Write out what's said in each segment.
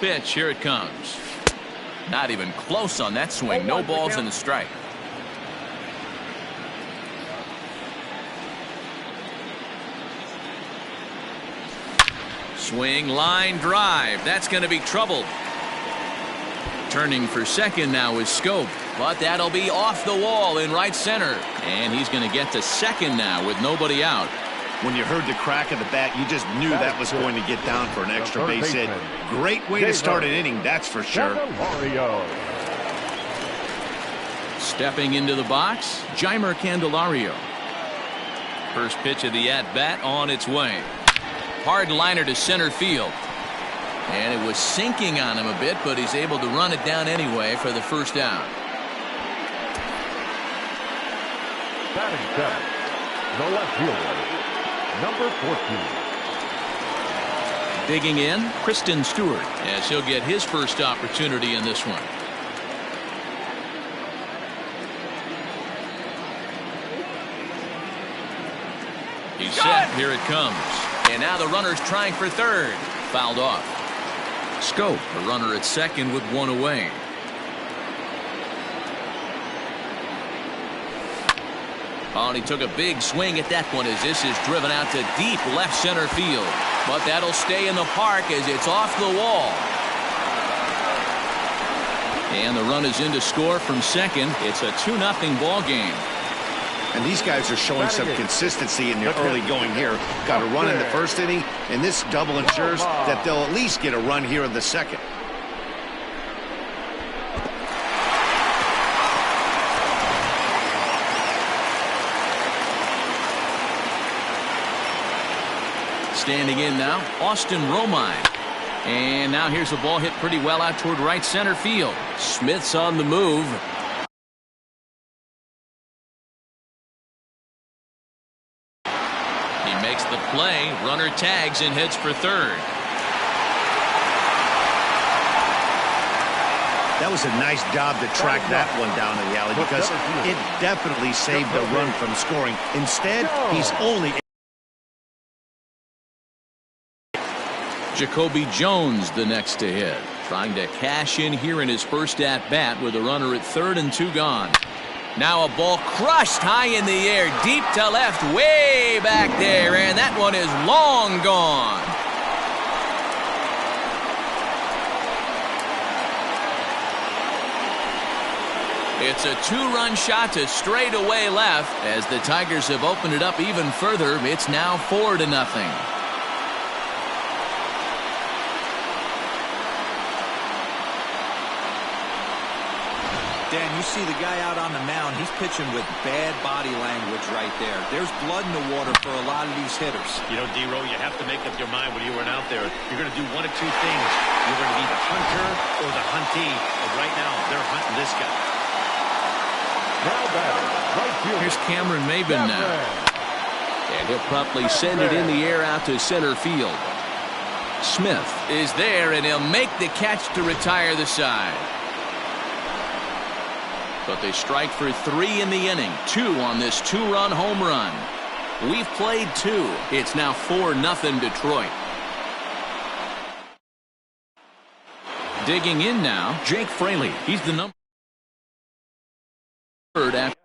pitch. Here it comes. Not even close on that swing. No balls and a strike. Swing, line drive. That's going to be trouble. Turning for second now is Scope, but that'll be off the wall in right center. And he's going to get to second now with nobody out. When you heard the crack of the bat, you just knew that was going to get down for an extra base hit. Great way to start an inning, that's for sure. Stepping into the box, Jeimer Candelario. First pitch of the at-bat on its way. Hard liner to center field. And it was sinking on him a bit, but he's able to run it down anyway for the first out. Batting seven, the left fielder, number 14. Digging in, Kristen Stewart, as he'll get his first opportunity in this one. He's set. Here it comes. And now the runner's trying for third. Fouled off. Scope, a runner at second with one away. Oh, and he took a big swing at that one as this is driven out to deep left center field. But that'll stay in the park as it's off the wall. And the run is in to score from second. It's a 2-0 ball game. And these guys are showing some consistency in their early going here. Got a run in the first inning, and this double ensures that they'll at least get a run here in the second. Standing in now, Austin Romine. And now here's a ball hit pretty well out toward right center field. Smith's on the move. Makes the play, runner tags and heads for third. That was a nice job to track that one down in the alley because it definitely saved the run from scoring. Instead, he's only... Jacoby Jones the next to hit, trying to cash in here in his first at-bat with a runner at third and 2 gone. Now a ball crushed high in the air, deep to left, way back there, and that one is long gone. It's a 2-run shot to straightaway left. As the Tigers have opened it up even further, it's now 4-0. Dan, you see the guy out on the mound. He's pitching with bad body language right there. There's blood in the water for a lot of these hitters. You know, D-Row, you have to make up your mind when you were out there. You're going to do one of two things. You're going to be the hunter or the huntee. And right now, they're hunting this guy. Now batting, right fielder. Here's Cameron Maben now. And he'll promptly send it in the air out to center field. Smith is there, and he'll make the catch to retire the side. But they strike for 3 in the inning. 2 on this 2-run home run. We've played 2. It's now 4-0 Detroit. Digging in now, Jake Fraley. He's the number 3rd after.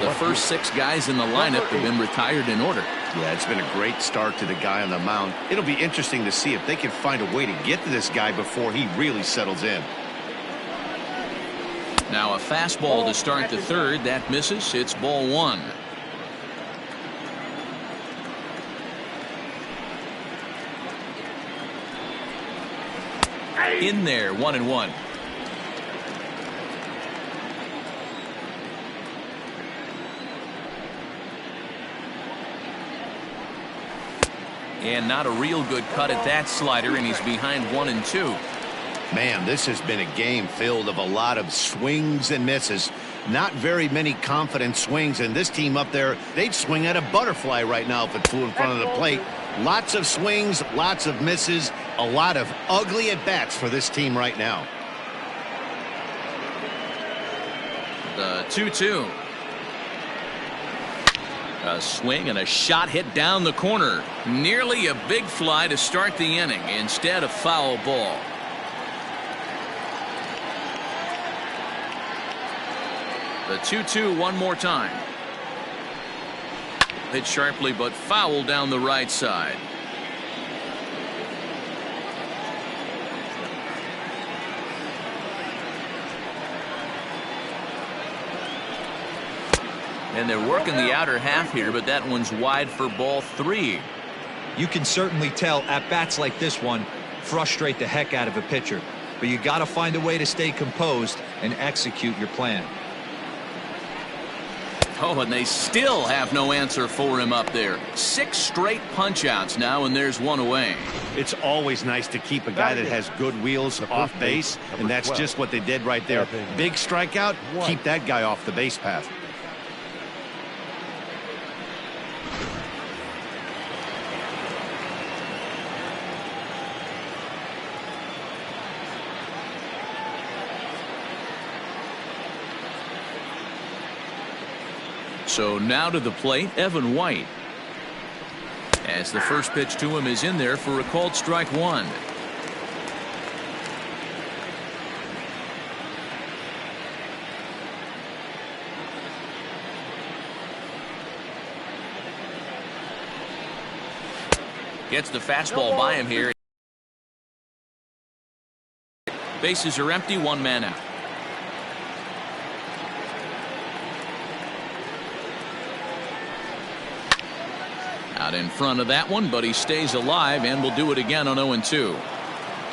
the first 6 guys in the lineup have been retired in order. Yeah, it's been a great start to the guy on the mound. It'll be interesting to see if they can find a way to get to this guy before he really settles in. Now a fastball to start the third. That misses. It's ball 1. In there, 1-1. And not a real good cut at that slider, and he's behind 1-2. Man, this has been a game filled of a lot of swings and misses. Not very many confident swings, and this team up there, they'd swing at a butterfly right now if it flew in front of the plate. Lots of swings, lots of misses, a lot of ugly at-bats for this team right now. The 2-2. A swing and a shot hit down the corner. Nearly a big fly to start the inning. Instead, a foul ball. The 2-2 one more time. Hit sharply but foul down the right side. And they're working the outer half here, but that one's wide for ball 3. You can certainly tell at bats like this one frustrate the heck out of a pitcher, but you got to find a way to stay composed and execute your plan. Oh, and they still have no answer for him up there. 6 straight punch outs now, and there's one away. It's always nice to keep a guy that has good wheels off base, and that's just what they did right there. Big strikeout, keep that guy off the base path. So now to the plate, Evan White. As the first pitch to him is in there for a called strike 1. Gets the fastball by him here. Bases are empty, 1 man out. Out in front of that one, but he stays alive and will do it again on 0-2.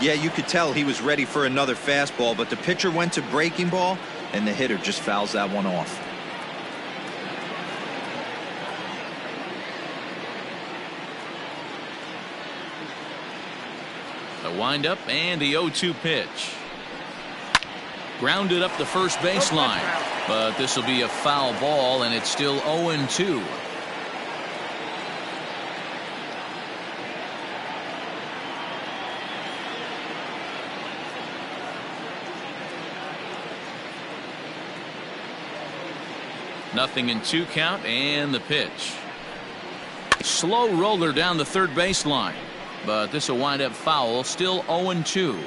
Yeah, you could tell he was ready for another fastball, but the pitcher went to breaking ball, and the hitter just fouls that one off. The windup and the 0-2 pitch. Grounded up the first baseline, but this will be a foul ball, and it's still 0-2. Nothing in 2 count, and the pitch. Slow roller down the third baseline, but this will wind up foul, still 0-2.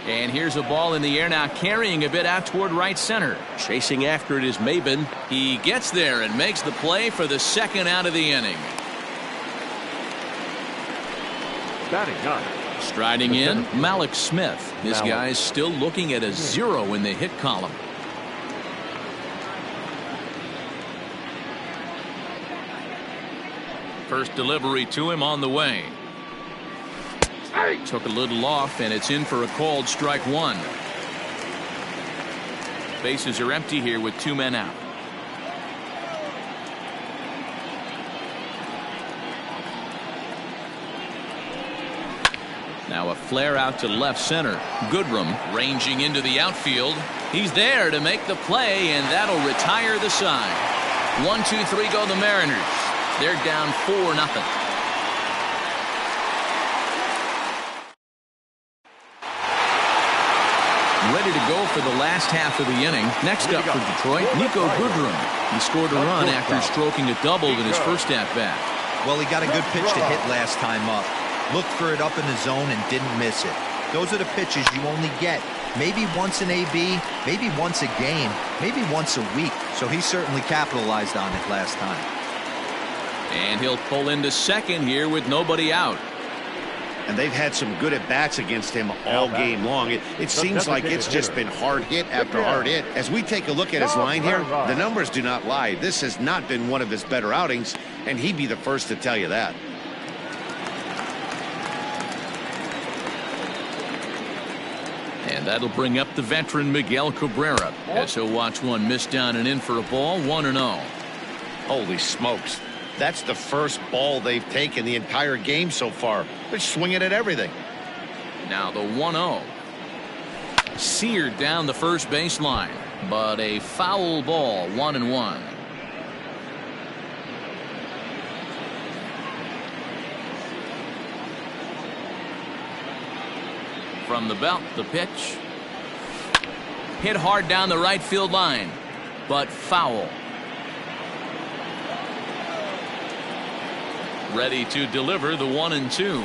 And here's a ball in the air now, carrying a bit out toward right center. Chasing after it is Maben. He gets there and makes the play for the second out of the inning. Batting 9. Striding in, Malik Smith. This guy's still looking at a 0 in the hit column. First delivery to him on the way. Took a little off, and it's in for a called strike 1. Bases are empty here with 2 men out. Now a flare out to left center. Goodrum ranging into the outfield. He's there to make the play, and that'll retire the side. 1-2-3 go the Mariners. They're down 4-0. Ready to go for the last half of the inning. Next up for Detroit, Nico Goodrum. He scored a run after stroking a double in his first at-bat. Well, he got a good pitch to hit last time up. Looked for it up in the zone and didn't miss it. Those are the pitches you only get. Maybe once an AB, maybe once a game, maybe once a week. So he certainly capitalized on it last time. And he'll pull into second here with nobody out. And they've had some good at-bats against him all game long. It seems like it's just been hard hit after hard hit. As we take a look at his line here, the numbers do not lie. This has not been one of his better outings, and he'd be the first to tell you that. And that'll bring up the veteran Miguel Cabrera as he'll watch one miss down and in for a ball, 1-0. Holy smokes. That's the first ball they've taken the entire game so far. They're swinging at everything. Now the 1-0. Seared down the first baseline, but a foul ball, 1-1. From the belt, the pitch. Hit hard down the right field line, but foul. Ready to deliver the 1-2.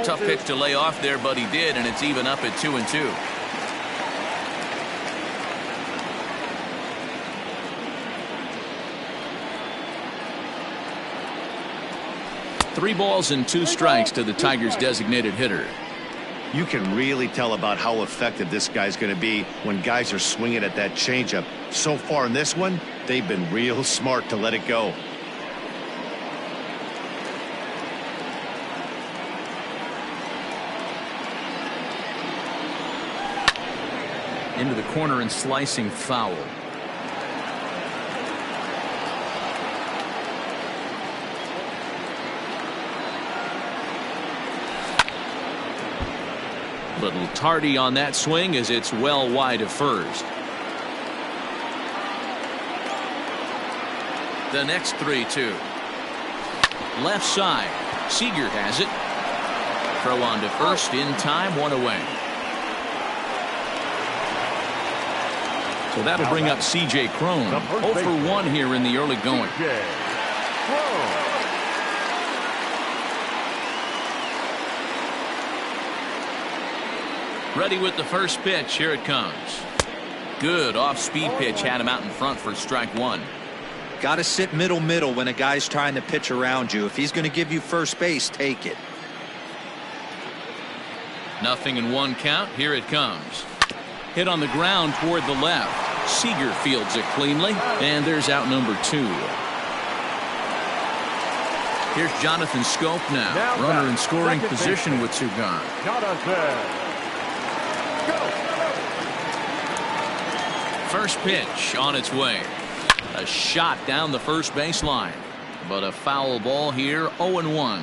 Tough pitch to lay off there, but he did, and it's even up at 2-2. Three balls and two strikes to the Tigers' designated hitter. You can really tell about how effective this guy's going to be when guys are swinging at that changeup. So far in this one, they've been real smart to let it go. Into the corner and slicing foul. Little tardy on that swing as it's well wide of first. The next 3-2. Left side. Seager has it. Throw on to first in time, one away. So that'll bring up C.J. Cron. 0 for 1 here in the early going. Ready with the first pitch. Here it comes. Good off-speed pitch. Had him out in front for strike one. Got to sit middle when a guy's trying to pitch around you. If he's going to give you first base, take it. 0-1 count. Here it comes. Hit on the ground toward the left. Seager fields it cleanly, and there's out number 2. Here's Jonathan Scope now. Runner in scoring position with two gone. First pitch on its way. A shot down the first baseline, but a foul ball here. 0-1.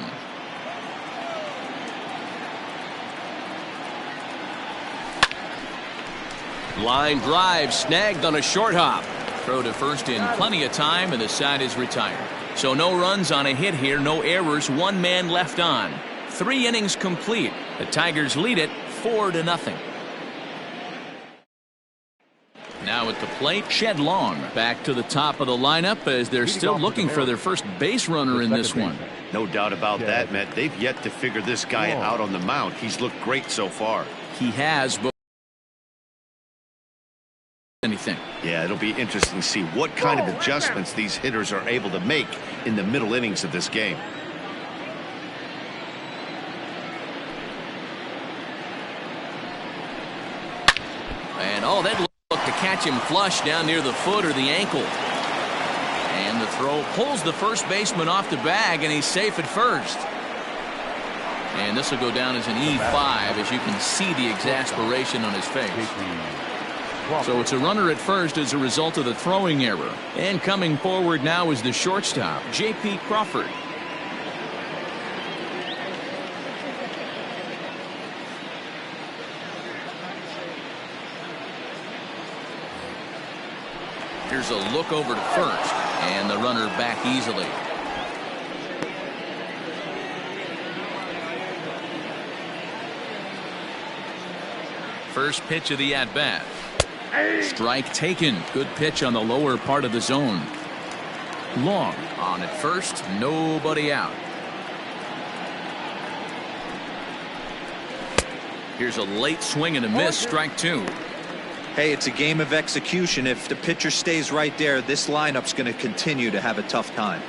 Line drive snagged on a short hop. Throw to first in plenty of time, and the side is retired. So no runs on a hit here, no errors, one man left on. 3 innings complete. The Tigers lead it 4-0. Now at the plate, Shed Long back to the top of the lineup as they're still looking for their first base runner in this one. No doubt about that, Matt. They've yet to figure this guy out on the mound. He's looked great so far. He has, but anything. Yeah, it'll be interesting to see what kind of adjustments these hitters are able to make in the middle innings of this game. And that look to catch him flush down near the foot or the ankle. And the throw pulls the first baseman off the bag, and he's safe at first. And this will go down as an E5 as you can see the exasperation on his face. So it's a runner at first as a result of the throwing error. And coming forward now is the shortstop, J.P. Crawford. Here's a look over to first, and the runner back easily. First pitch of the at-bat. Strike taken. Good pitch on the lower part of the zone. Long on at first, nobody out. Here's a late swing and a miss, strike two. Hey, it's a game of execution. If the pitcher stays right there, this lineup's going to continue to have a tough time.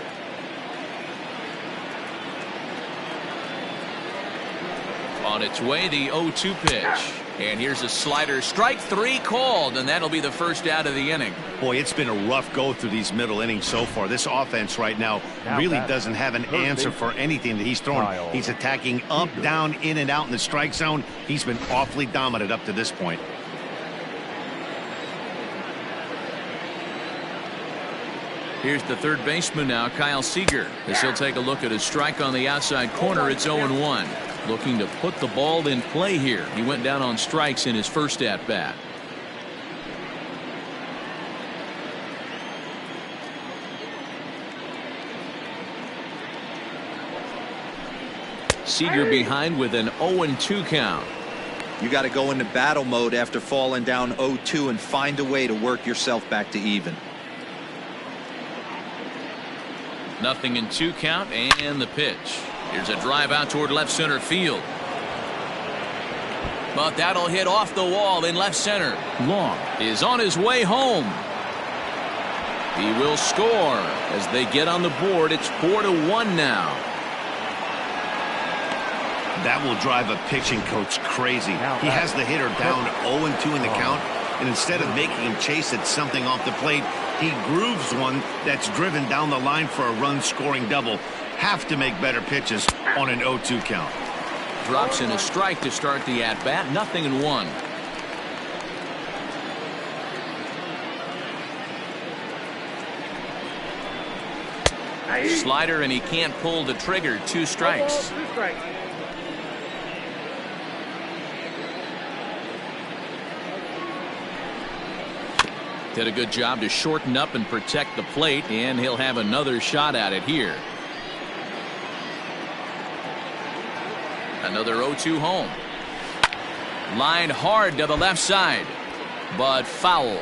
On its way, the 0-2 pitch. And here's a slider. Strike three called, and that'll be the first out of the inning. Boy, it's been a rough go through these middle innings so far. This offense right now really doesn't have an answer for anything that he's throwing. He's attacking up, down, in, and out in the strike zone. He's been awfully dominant up to this point. Here's the third baseman now, Kyle Seager, as he'll take a look at his strike on the outside corner. It's 0-1. Looking to put the ball in play here. He went down on strikes in his first at-bat. Seager behind with an 0-2 count. You got to go into battle mode after falling down 0-2 and find a way to work yourself back to even. 0-2 count, and the pitch. Here's a drive out toward left center field. But that'll hit off the wall in left center. Long is on his way home. He will score as they get on the board. It's 4-1 now. That will drive a pitching coach crazy. He has the hitter down 0-2 in the count, and instead of making him chase at something off the plate, he grooves one that's driven down the line for a run-scoring double. Have to make better pitches on an 0-2 count. Drops in a strike to start the at-bat. 0-1. Slider, and he can't pull the trigger. 2 strikes. Did a good job to shorten up and protect the plate, and he'll have another shot at it here. Another 0-2 home. Line hard to the left side, but foul.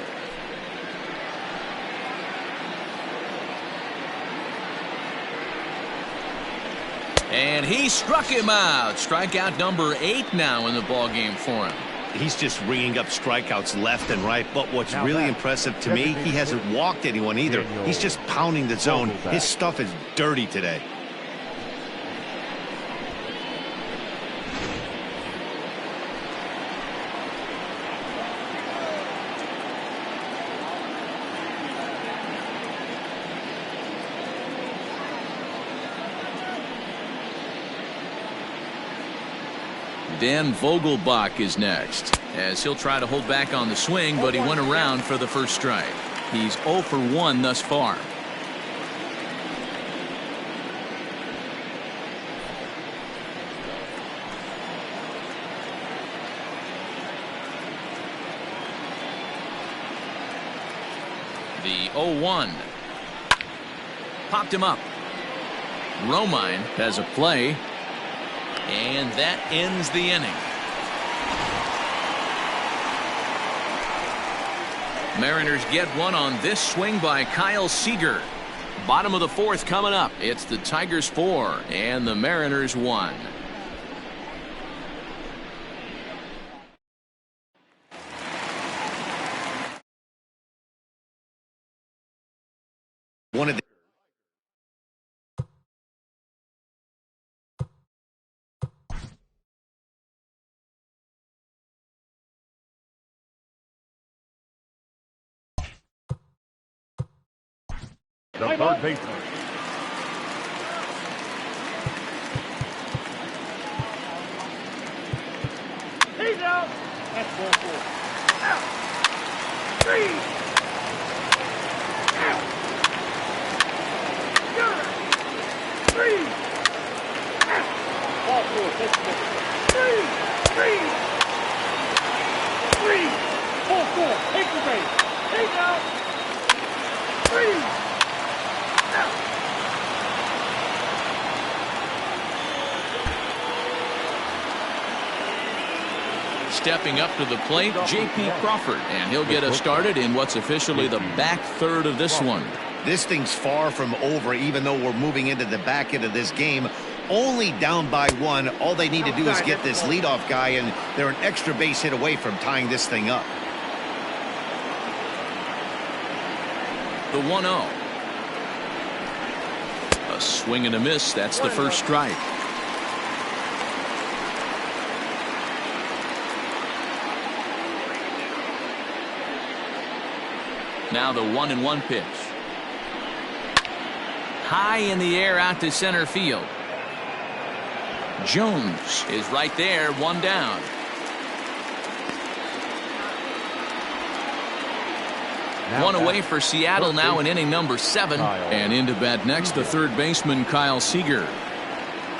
And he struck him out. Strikeout number 8 now in the ballgame for him. He's just ringing up strikeouts left and right, but what's really impressive to me, he hasn't walked anyone either. He's just pounding the zone. His stuff is dirty today. Dan Vogelbach is next, as he'll try to hold back on the swing, but he went around for the first strike. He's 0 for 1 thus far. The 0-1. Popped him up. Romine has a play. And that ends the inning. Mariners get one on this swing by Kyle Seager. Bottom of the 4th coming up. It's the Tigers 4 and the Mariners 1. One of the third baseman. He's out. That's ball 4. Out. 3. Out. Good. 3. Out. Ball 4. Take the ball. 3. 4. 4. Take the base. He's out. 3. Stepping up to the plate, J.P. Crawford, and he'll get us started in what's officially the back third of this one. This thing's far from over, even though we're moving into the back end of this game. only down by 1. All they need to do is get this leadoff guy, and they're an extra base hit away from tying this thing up. The 1-0. A swing and a miss. That's the first strike. Now the 1-1 pitch. High in the air out to center field. Jones is right there, 1 down. One away for Seattle now in inning number 7. And into bat next, the third baseman, Kyle Seager.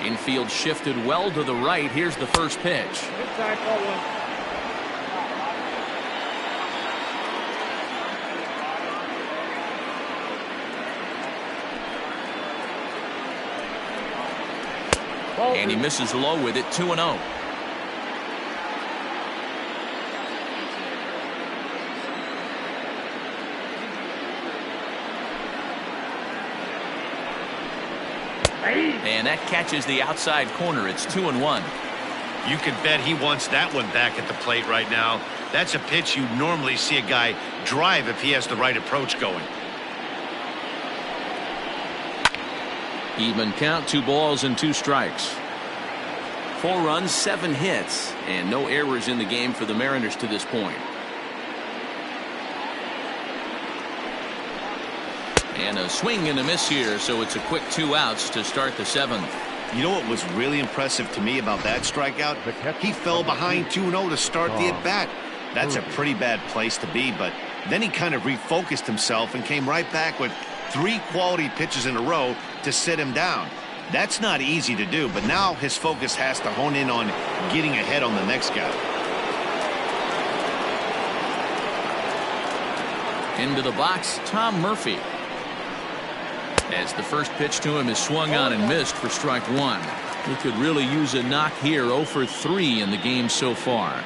Infield shifted well to the right. Here's the first pitch. Inside, ball 1. And he misses low with it, 2-0. And that catches the outside corner. It's 2-1. You can bet he wants that one back at the plate right now. That's a pitch you normally see a guy drive if he has the right approach going. Even count, 2 balls and 2 strikes. 4 runs, 7 hits, and no errors in the game for the Mariners to this point. And a swing and a miss here, so it's a quick 2 outs to start the 7th. You know what was really impressive to me about that strikeout? He fell behind 2-0 to start the at-bat. That's a pretty bad place to be, but then he kind of refocused himself and came right back with 3 quality pitches in a row to sit him down. That's not easy to do, but now his focus has to hone in on getting ahead on the next guy. Into the box, Tom Murphy. As the first pitch to him is swung on and missed for strike 1. He could really use a knock here. 0 for 3 in the game so far.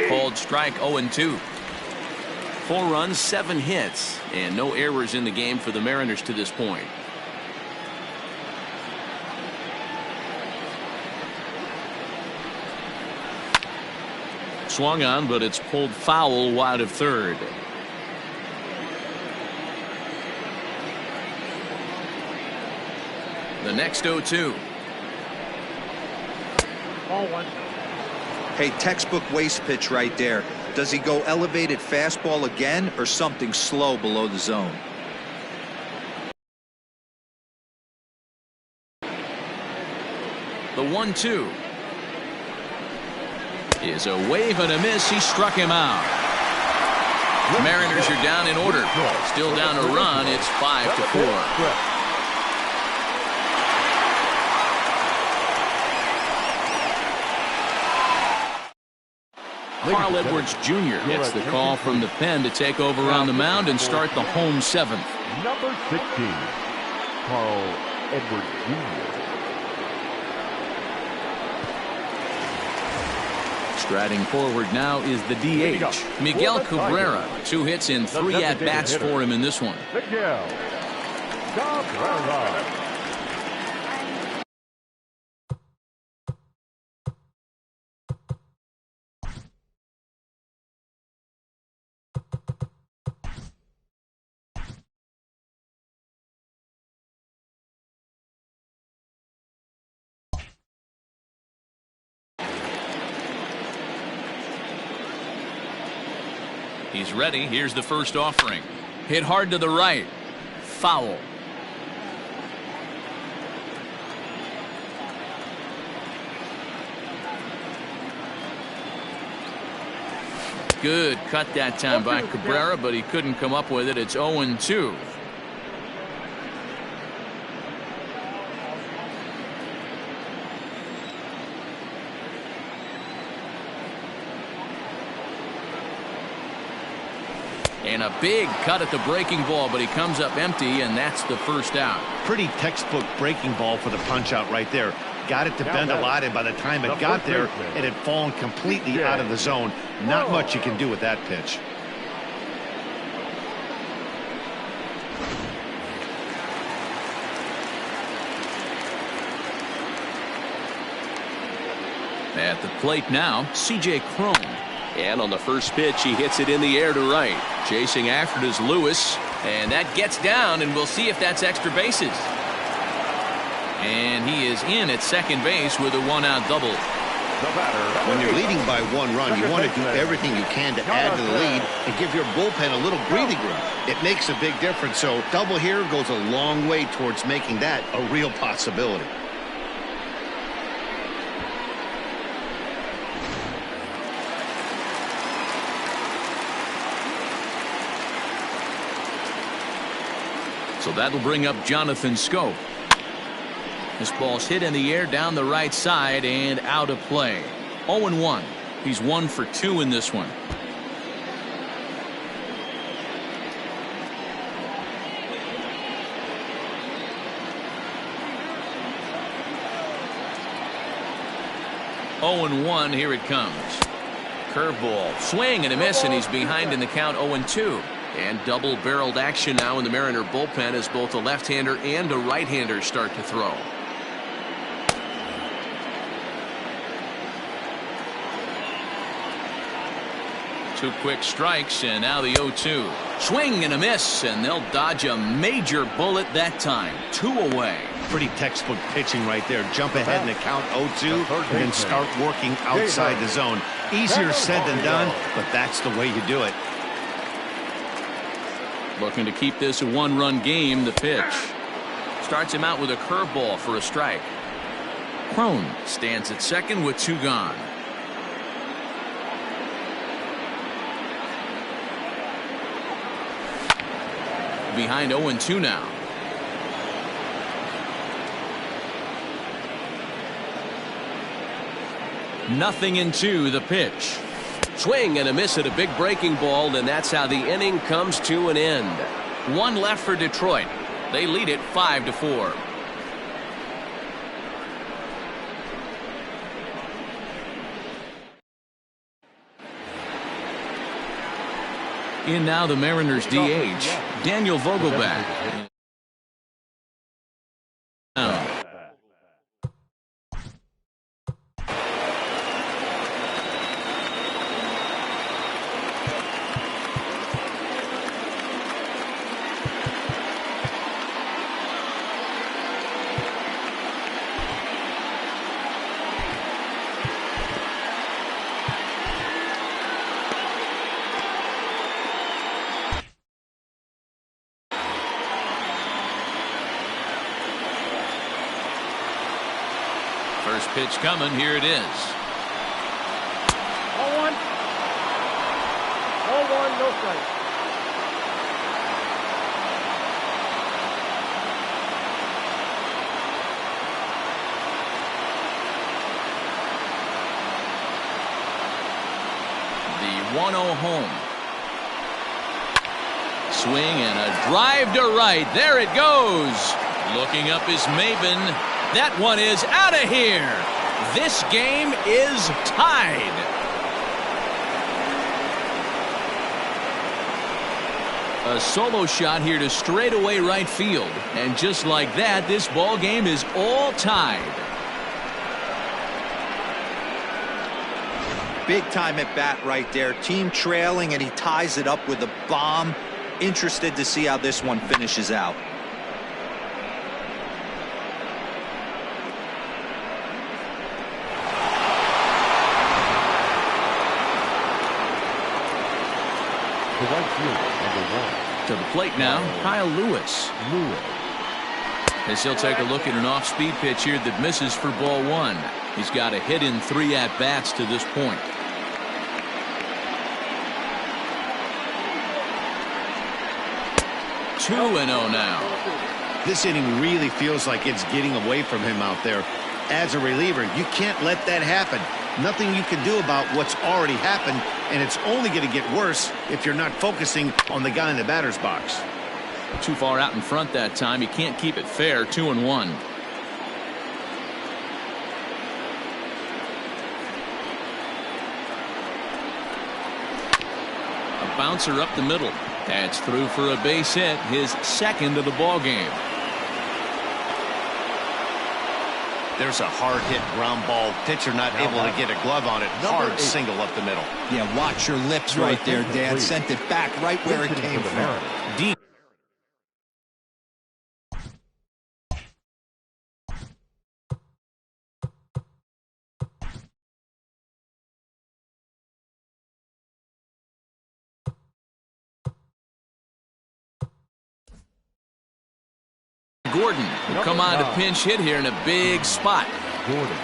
Called strike, 0-2. 4 runs, 7 hits, and no errors in the game for the Mariners to this point. Swung on, but it's pulled foul wide of third. The next 0-2. Ball 1. Hey, textbook waste pitch right there. Does he go elevated fastball again or something slow below the zone? The 1-2 is a wave and a miss. He struck him out. Mariners are down in order. Still down a run. It's 5-4. Carl Edwards Jr. gets the call from the pen to take over on the mound and start the home 7th. Number 16, Carl Edwards Jr. Striding forward now is the DH, Miguel Cabrera. 2 hits in 3 at-bats for him in this one. Miguel Cabrera. He's ready. Here's the first offering. Hit hard to the right. Foul. Good cut that time by Cabrera, but he couldn't come up with it. It's 0-2. And a big cut at the breaking ball, but he comes up empty, and that's the first out. Pretty textbook breaking ball for the punch out right there. Got it to bend a lot, and by the time it got there, it had fallen completely out of the zone. Not much you can do with that pitch. At the plate now, C.J. Cron. And on the first pitch, he hits it in the air to right. Chasing after it is Lewis. And that gets down, and we'll see if that's extra bases. And he is in at second base with a one-out double. When you're leading by 1 run, you want to do everything you can to add to the lead and give your bullpen a little breathing room. It makes a big difference, so double here goes a long way towards making that a real possibility. So that'll bring up Jonathan Scope. This ball's hit in the air down the right side and out of play. 0-1. He's 1 for 2 in this one. Oh and 1, here it comes. Curveball, swing and a miss, and he's behind in the count 0-2. And double-barreled action now in the Mariner bullpen as both a left-hander and a right-hander start to throw. Two quick strikes, and now the 0-2. Swing and a miss, and they'll dodge a major bullet that time. 2 away. Pretty textbook pitching right there. Jump ahead in the count 0-2 and then start working outside the zone. Easier said than done, but that's the way you do it. Looking to keep this a one-run game. The pitch starts him out with a curveball for a strike. Cron stands at second with 2 gone. Behind 0-2 now. Nothing in 2. The pitch. Swing and a miss at a big breaking ball, and that's how the inning comes to an end. 1 left for Detroit. They lead it 5-4. In now the Mariners DH, Daniel Vogelbach. First pitch coming. Here it is. 0-1. 0-1, no strike. The 1-0 home. Swing and a drive to right. There it goes. Looking up is Maben. That one is out of here. This game is tied. A solo shot here to straightaway right field. And just like that, this ball game is all tied. Big time at bat right there. Team trailing, and he ties it up with a bomb. Interested to see how this one finishes out. To the plate now, Kyle Lewis. As he'll take a look at an off-speed pitch here that misses for ball 1. He's got a hit in 3 at-bats to this point. Two and 0 now. This inning really feels like it's getting away from him out there. As a reliever, you can't let that happen. Nothing you can do about what's already happened, and it's only going to get worse if you're not focusing on the guy in the batter's box. Too far out in front that time. You can't keep it fair. 2-1. A bouncer up the middle. That's through for a base hit, his second of the ball game. There's a hard-hit ground ball. Pitcher not able to get a glove on it. Hard single up the middle. Yeah, watch your lips right there, Dan. Sent it back right where it came from. Deep. Gordon will come on to pinch hit here in a big spot. Gordon.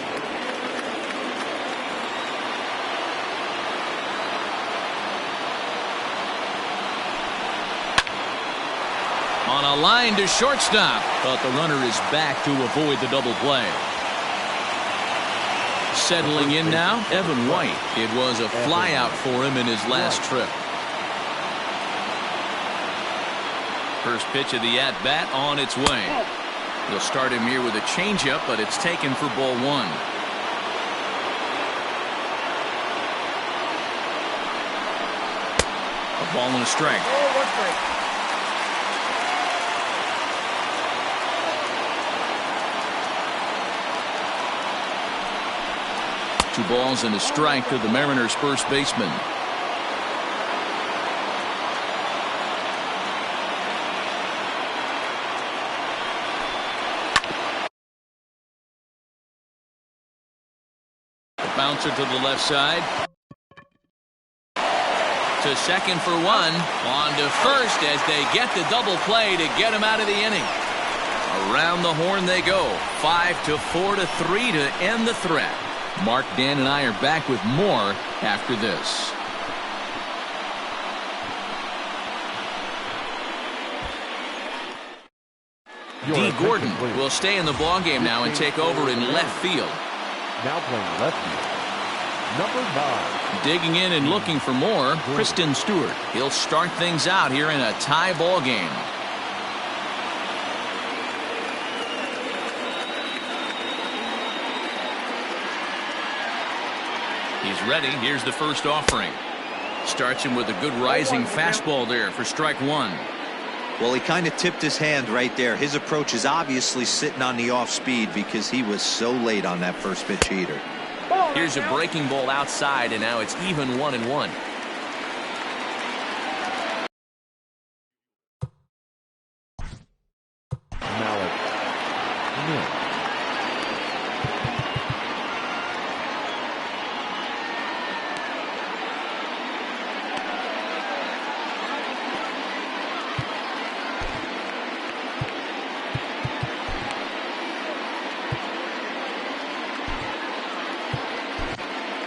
On a line to shortstop, but the runner is back to avoid the double play. Settling in now, Evan White. It was a flyout for him in his last trip. First pitch of the at-bat on its way. They'll start him here with a changeup, but it's taken for ball one. A ball and a strike. Two balls and a strike to the Mariners' first baseman. Bouncer to the left side. To second for one. On to first as they get the double play to get him out of the inning. Around the horn they go. 5-4-3 to end the threat. Mark, Dan, and I are back with more after this. D. Gordon will stay in the ballgame now and take over in left field. Now playing left field, number 9. Digging in and looking for more, Kristen Stewart. He'll start things out here in a tie ball game. He's ready. Here's the first offering. Starts him with a good rising fastball there for strike one. Well, he kind of tipped his hand right there. His approach is obviously sitting on the off speed because he was so late on that first pitch heater. Here's a breaking ball outside, and now it's even 1-1.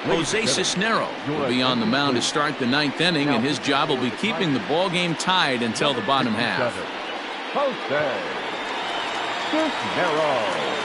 Jose Cisnero will be on the mound to start the 9th inning, and his job will be keeping the ball game tied until the bottom half. Jose Cisnero.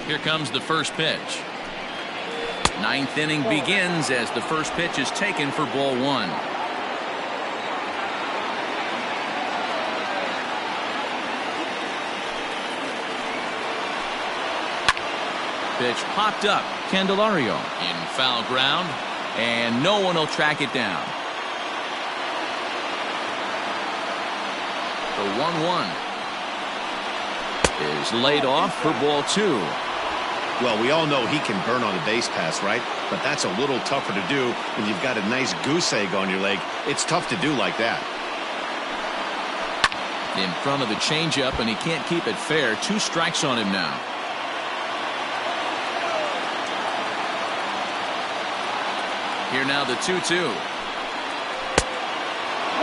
Here comes the first pitch. Ninth inning begins as the first pitch is taken for ball one. Pitch popped up. Candelario in foul ground, and no one will track it down. The 1-1 is laid off for ball two. Well, we all know he can burn on a base pass, right? But that's a little tougher to do when you've got a nice goose egg on your leg. It's tough to do like that. In front of the changeup, and he can't keep it fair. 2 strikes on him now. Here now the 2-2.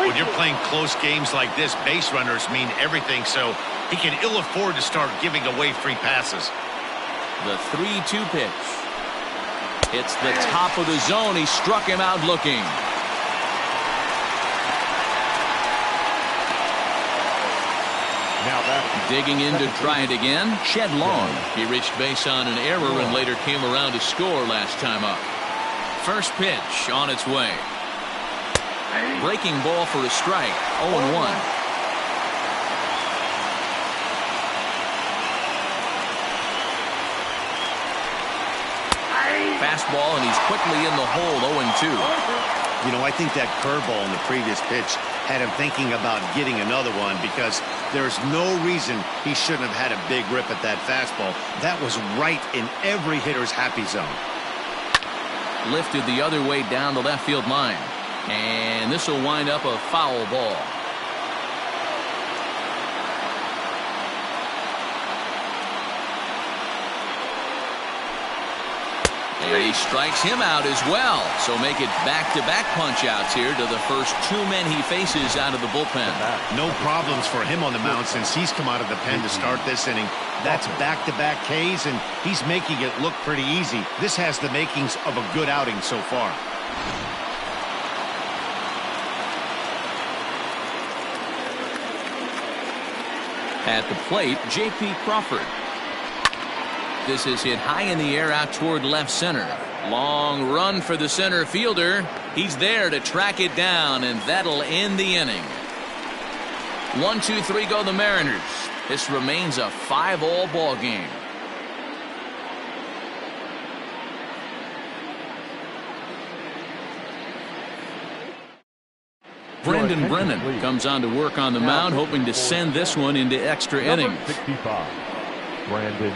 When you're playing close games like this, base runners mean everything, so he can ill afford to start giving away free passes. The 3-2 pitch. Hits the top of the zone. He struck him out looking. Now that's Digging in to try it again. Shed long. He reached base on an error and later came around to score last time up. First pitch on its way. Breaking ball for a strike. 0-1. Fastball, and he's quickly in the hole. 0-2. You know, I think that curveball in the previous pitch had him thinking about getting another one, because there's no reason he shouldn't have had a big rip at that fastball. That was right in every hitter's happy zone. Lifted the other way down the left field line, and this will wind up a foul ball. And he strikes him out as well. So make it back-to-back punch-outs here to the first 2 men he faces out of the bullpen. No problems for him on the mound since he's come out of the pen to start this inning. That's back-to-back Ks, and he's making it look pretty easy. This has the makings of a good outing so far. At the plate, J.P. Crawford. This is hit high in the air out toward left center. Long run for the center fielder. He's there to track it down, and that'll end the inning. 1-2-3 go the Mariners. This remains a 5-all ball game. Brendan Brennan comes on to work on the mound, hoping to send this one into extra innings. 65, Brandon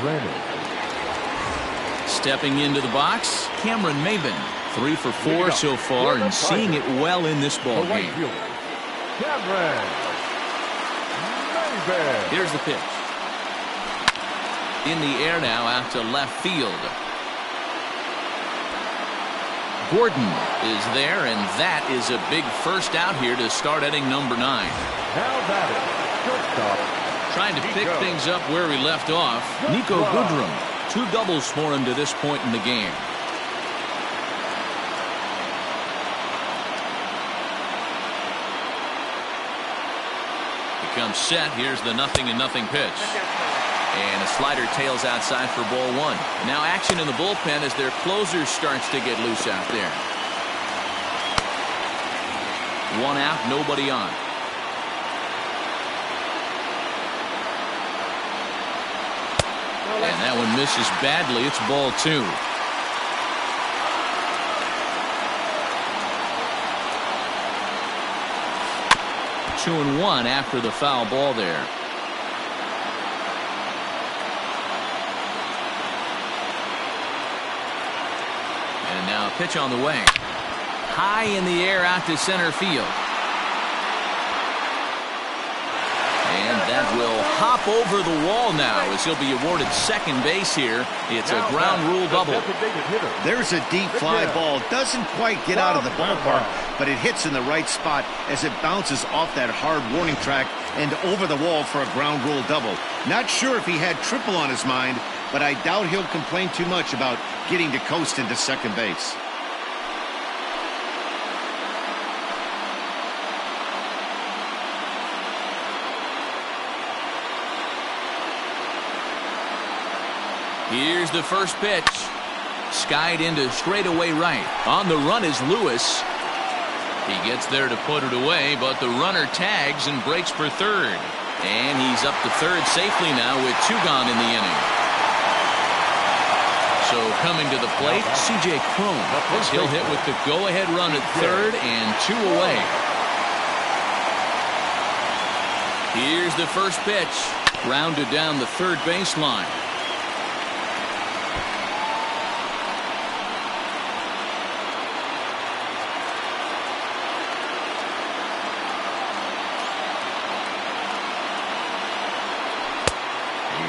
Brennan. Stepping into the box, Cameron Maben. 3 for 4 so far, and seeing it well in this ball game. Cameron Maben. Here's the pitch. In the air now out to left field. Gordon is there, and that is a big first out here to start inning number 9. Now that is shortstop. Trying to pick things up where he left off. Nico Goodrum. 2 doubles for him to this point in the game. Becomes set. Here's the 0-0 pitch. And a slider tails outside for ball 1. Now action in the bullpen as their closer starts to get loose out there. 1 out, nobody on. And that one misses badly. It's ball 2. Two and 1 after the foul ball there. And now a pitch on the way. High in the air out to center field. And that will hop over the wall now as he'll be awarded second base here. It's a ground rule double. There's a deep fly ball. Doesn't quite get out of the ballpark, but it hits in the right spot as it bounces off that hard warning track and over the wall for a ground rule double. Not sure if he had triple on his mind, but I doubt he'll complain too much about getting to coast into second base. Here's the first pitch. Skied into straightaway right. On the run is Lewis. He gets there to put it away, but the runner tags and breaks for third. And he's up to third safely now with 2 gone in the inning. So coming to the plate, C.J. Cron, as he'll hit with the go-ahead run at third and 2 away. Here's the first pitch. Grounded down the third baseline.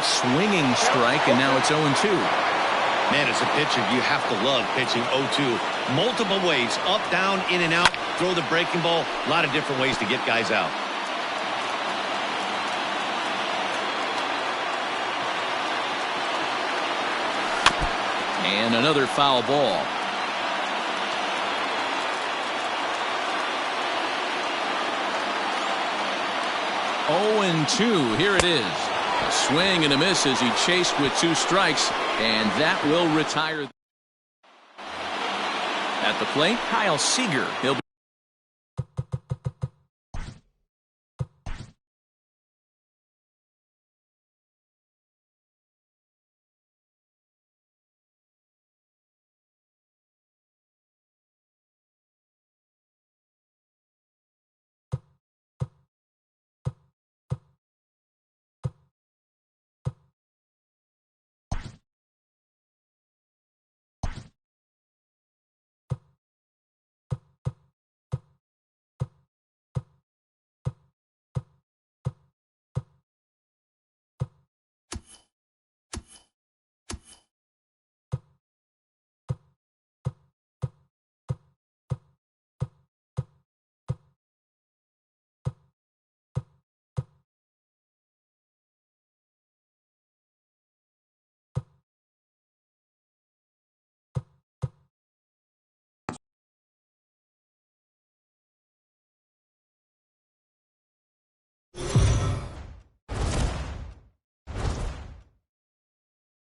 Swinging strike, and now it's 0-2. Man, as a pitcher, you have to love pitching 0-2. Multiple ways, up, down, in and out, throw the breaking ball. A lot of different ways to get guys out. And another foul ball. Oh, and 2. Here it is. A swing and a miss as he chased with 2 strikes, and that will retire. At the plate, Kyle Seager. He'll be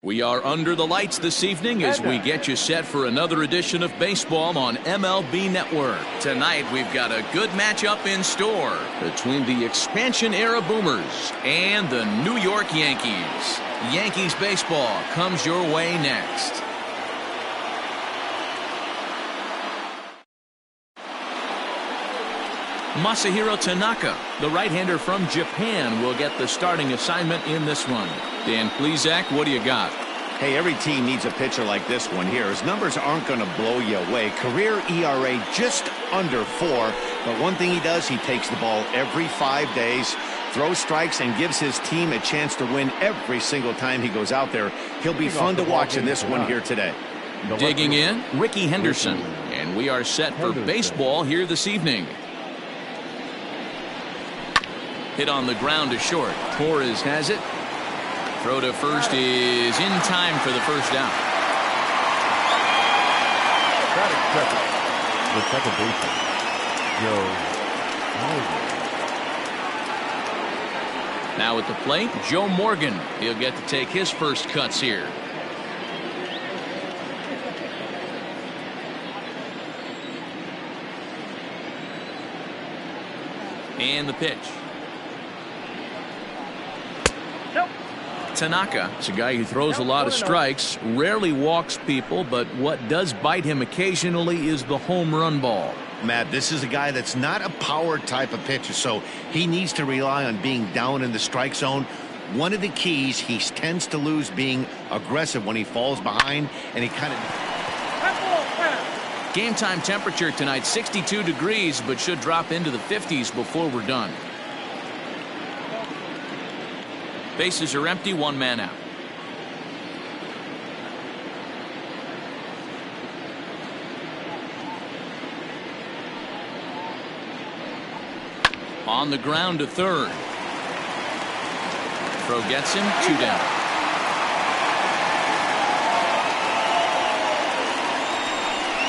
We are under the lights this evening as we get you set for another edition of baseball on MLB Network. Tonight, we've got a good matchup in store between the expansion-era Boomers and the New York Yankees. Yankees baseball comes your way next. Masahiro Tanaka, the right-hander from Japan, will get the starting assignment in this one. Dan Plesac, what do you got? Hey, every team needs a pitcher like this one here. His numbers aren't going to blow you away. Career ERA just under 4. But one thing he does, he takes the ball every 5 days, throws strikes, and gives his team a chance to win every single time he goes out there. He'll be fun to watch in this one here today. Digging in, Ricky Henderson. And we are set for baseball here this evening. Hit on the ground to short. Torres has it. Throw to first is in time for the first down. The second baseman, Joe Morgan. Now at the plate, Joe Morgan. He'll get to take his first cuts here. And the pitch. Tanaka is a guy who throws a lot of strikes, rarely walks people, but what does bite him occasionally is the home run ball. Matt, this is a guy that's not a power type of pitcher, so he needs to rely on being down in the strike zone. One of the keys, he tends to lose being aggressive when he falls behind, and he kind of... Game time temperature tonight, 62 degrees, but should drop into the 50s before we're done. Bases are empty, 1 man out. On the ground to third. Throw gets him, 2 down.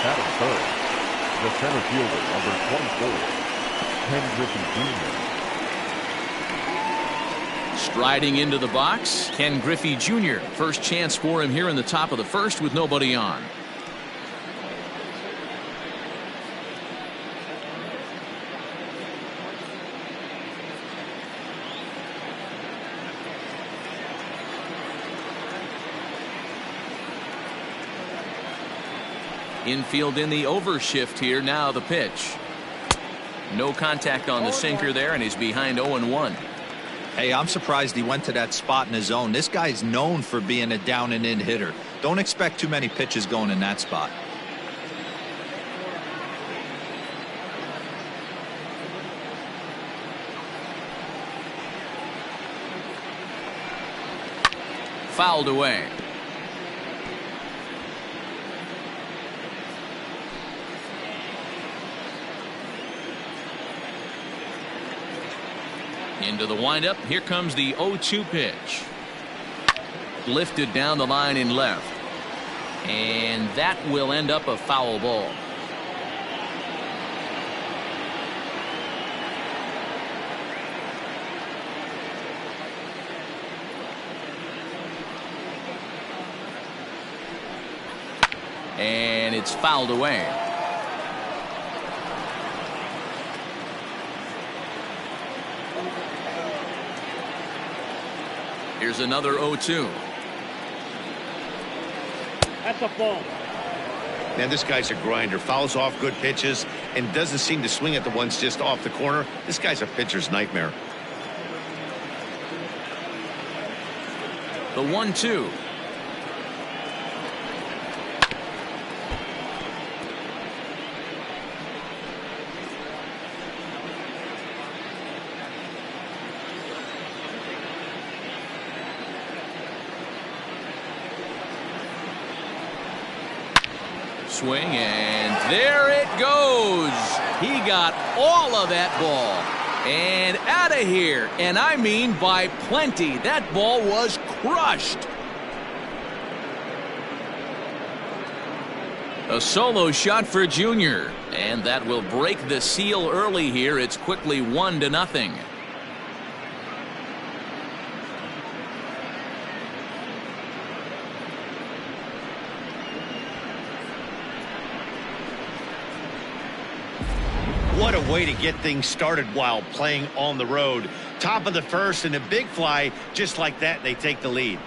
At third, the center fielder, number 24, Ken Griffey Jr. Striding into the box, Ken Griffey Jr. First chance for him here in the top of the first with nobody on. Infield in the overshift here. Now the pitch. No contact on the sinker there, and he's behind 0-1. Hey, I'm surprised he went to that spot in his zone. This guy's known for being a down and in hitter. Don't expect too many pitches going in that spot. Fouled away. Into the windup. Here comes the 0-2 pitch. Lifted down the line in left. And that will end up a foul ball. And it's fouled away. Here's another 0-2. That's a ball. Man, this guy's a grinder. Fouls off good pitches and doesn't seem to swing at the ones just off the corner. This guy's a pitcher's nightmare. The 1-2. Swing, and there it goes. He got all of that ball and out of here, and I mean by plenty. That ball was crushed. A solo shot for Junior, and that will break the seal early here. It's quickly 1-0. What a way to get things started while playing on the road. Top of the first and a big fly. Just like that, they take the lead.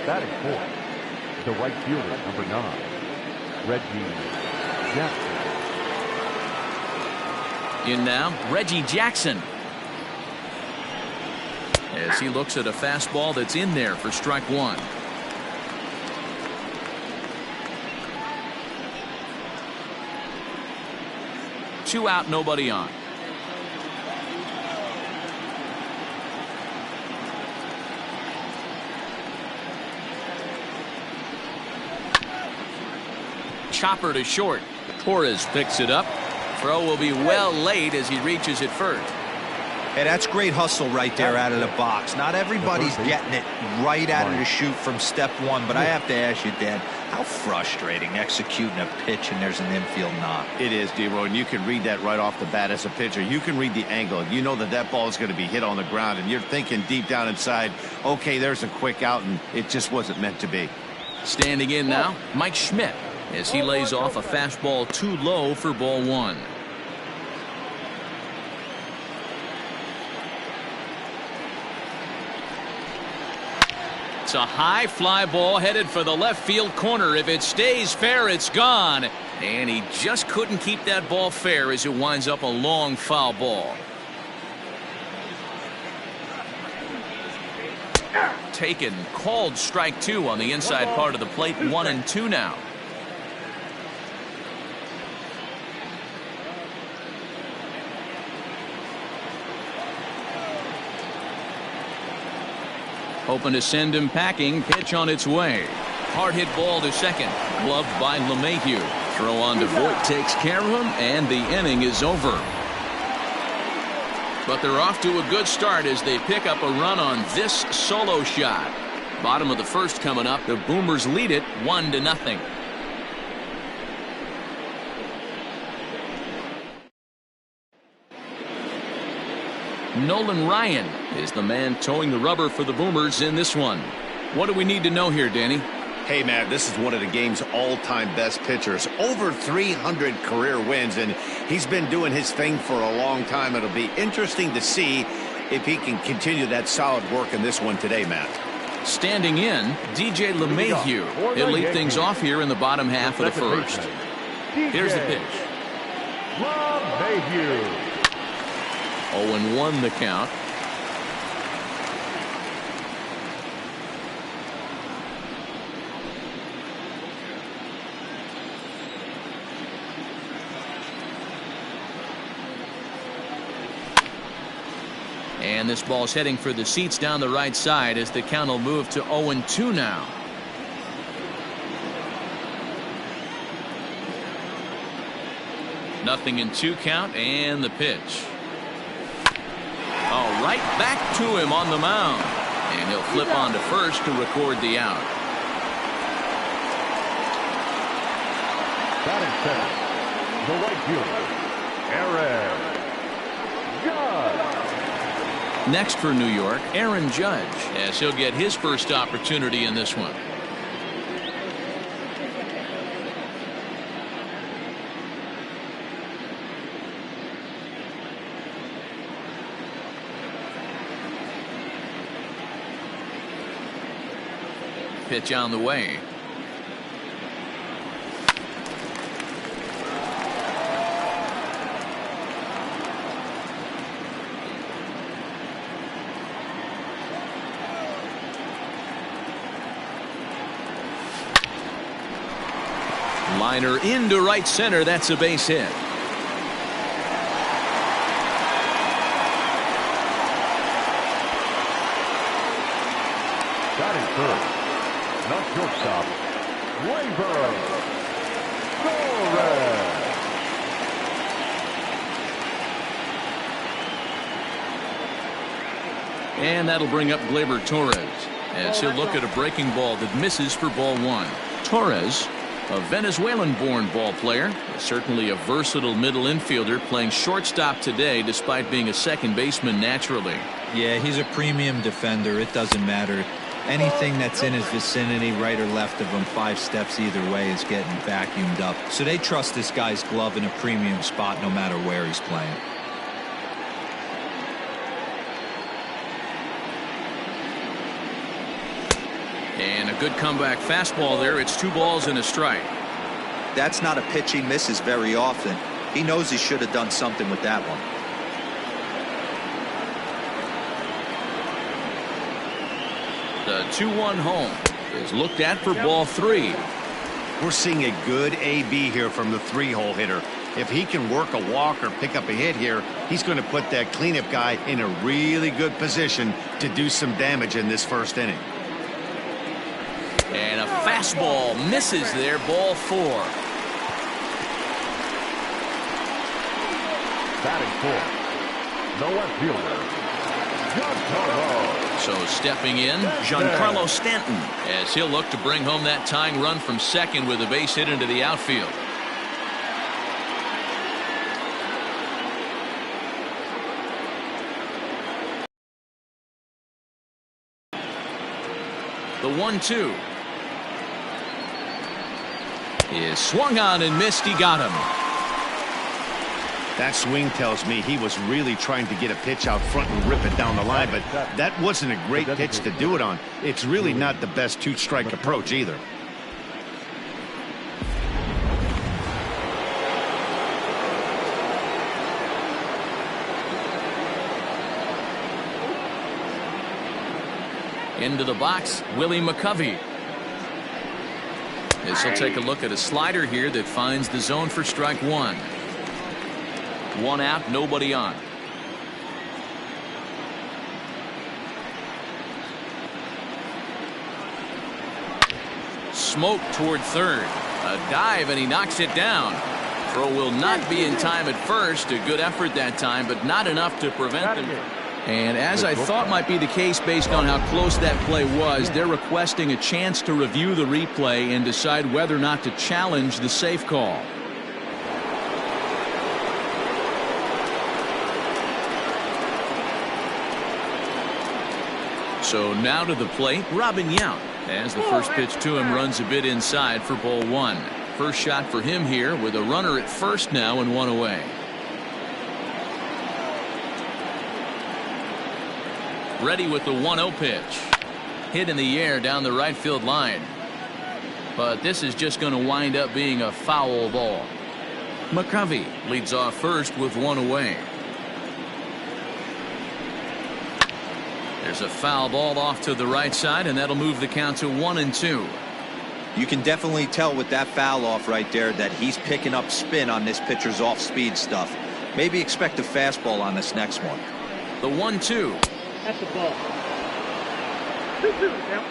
Batting fourth, the right fielder, number 9, Reggie Jackson. In now, Reggie Jackson. As he looks at a fastball that's in there for strike one. Two out, nobody on. Chopper to short. Torres picks it up. Throw will be well late as he reaches it first. Hey, that's great hustle right there out of the box. Not everybody's getting it right out of the chute from step one, but I have to ask you, Dad, how frustrating executing a pitch and there's an infield knock. It is, D-Roy, and you can read that right off the bat as a pitcher. You can read the angle. You know that that ball is going to be hit on the ground, and you're thinking deep down inside, okay, there's a quick out, and it just wasn't meant to be. Standing in now, Mike Schmidt, as he lays off a fastball too low for ball one. It's a high fly ball headed for the left field corner. If it stays fair, it's gone. And he just couldn't keep that ball fair as it winds up a long foul ball. Taken, called strike two on the inside part of the plate. 1-2 now. Hoping to send him packing. Pitch on its way. Hard hit ball to second. Gloved by LeMahieu. Throw on to Voit takes care of him, and the inning is over. But they're off to a good start as they pick up a run on this solo shot. Bottom of the first coming up. The Boomers lead it 1-0. Nolan Ryan is the man towing the rubber for the Boomers in this one. What do we need to know here, Danny? Hey, man, this is one of the game's all-time best pitchers. Over 300 career wins, and he's been doing his thing for a long time. It'll be interesting to see if he can continue that solid work in this one today, Matt. Standing in, DJ LeMahieu. He'll lead things off here in the bottom half of the first. Here's the pitch. LeMahieu. 0-1 the count. And this ball's heading for the seats down the right side as the count will move to 0-2 now. Nothing in 2 count, and the pitch. Oh, right back to him on the mound. And he'll flip on to first to record the out. Batting second, the right fielder, Aaron Judge. Next for New York, Aaron Judge, as he'll get his first opportunity in this one. Pitch on the way. Liner into right center. That's a base hit. Batting first, not shortstop, Gleyber Torres. And that'll bring up Gleyber Torres as he'll look at a breaking ball that misses for ball 1. Torres, a Venezuelan-born ball player, certainly a versatile middle infielder, playing shortstop today despite being a second baseman naturally. Yeah, he's a premium defender. It doesn't matter. Anything that's in his vicinity, right or left of him, 5 steps either way, is getting vacuumed up. So they trust this guy's glove in a premium spot no matter where he's playing. And a good comeback fastball there. It's 2 balls and a strike. That's not a pitch he misses very often. He knows he should have done something with that one. The 2-1 home is looked at for ball 3. We're seeing a good AB here from the 3-hole hitter. If he can work a walk or pick up a hit here, he's going to put that cleanup guy in a really good position to do some damage in this first inning. And a fastball misses there, ball 4. Batting fourth, the left fielder, Giancarlo. So stepping in, Giancarlo Stanton, as he'll look to bring home that tying run from second with a base hit into the outfield. The 1-2 is swung on and missed. He got him. That swing tells me he was really trying to get a pitch out front and rip it down the line, but that wasn't a great pitch to do it on. It's really not the best 2-strike approach either. Into the box, Willie McCovey. This will take a look at a slider here that finds the zone for strike 1. 1 out, nobody on. Smoke toward third. A dive, and he knocks it down. Throw will not be in time at first. A good effort that time, but not enough to prevent them. And as I thought might be the case based on how close that play was, they're requesting a chance to review the replay and decide whether or not to challenge the safe call. So now to the plate, Robin Yount, as the first pitch to him runs a bit inside for ball one. First shot for him here with a runner at first now and one away. Ready with the 1-0 pitch. Hit in the air down the right field line. But this is just going to wind up being a foul ball. McCovey leads off first with one away. There's a foul ball off to the right side, and that'll move the count to 1-2. You can definitely tell with that foul off right there that he's picking up spin on this pitcher's off-speed stuff. Maybe expect a fastball on this next one. The 1-2. That's the ball. 2-2 now.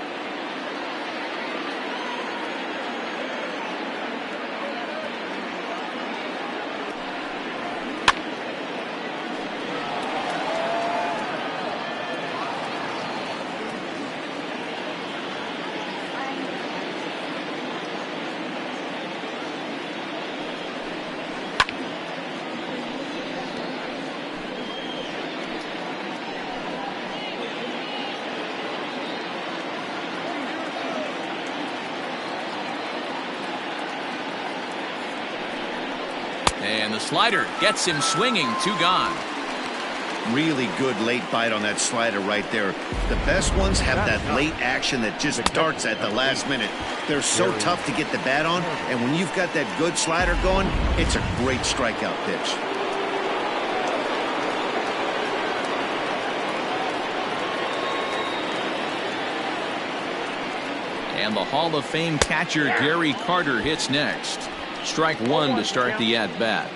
And the slider gets him swinging. 2 gone. Really good late bite on that slider right there. The best ones have that late action that just darts at the last minute. They're so tough to get the bat on, and when you've got that good slider going, it's a great strikeout pitch. And the Hall of Fame catcher Gary Carter hits next. Strike one to start the at-bat.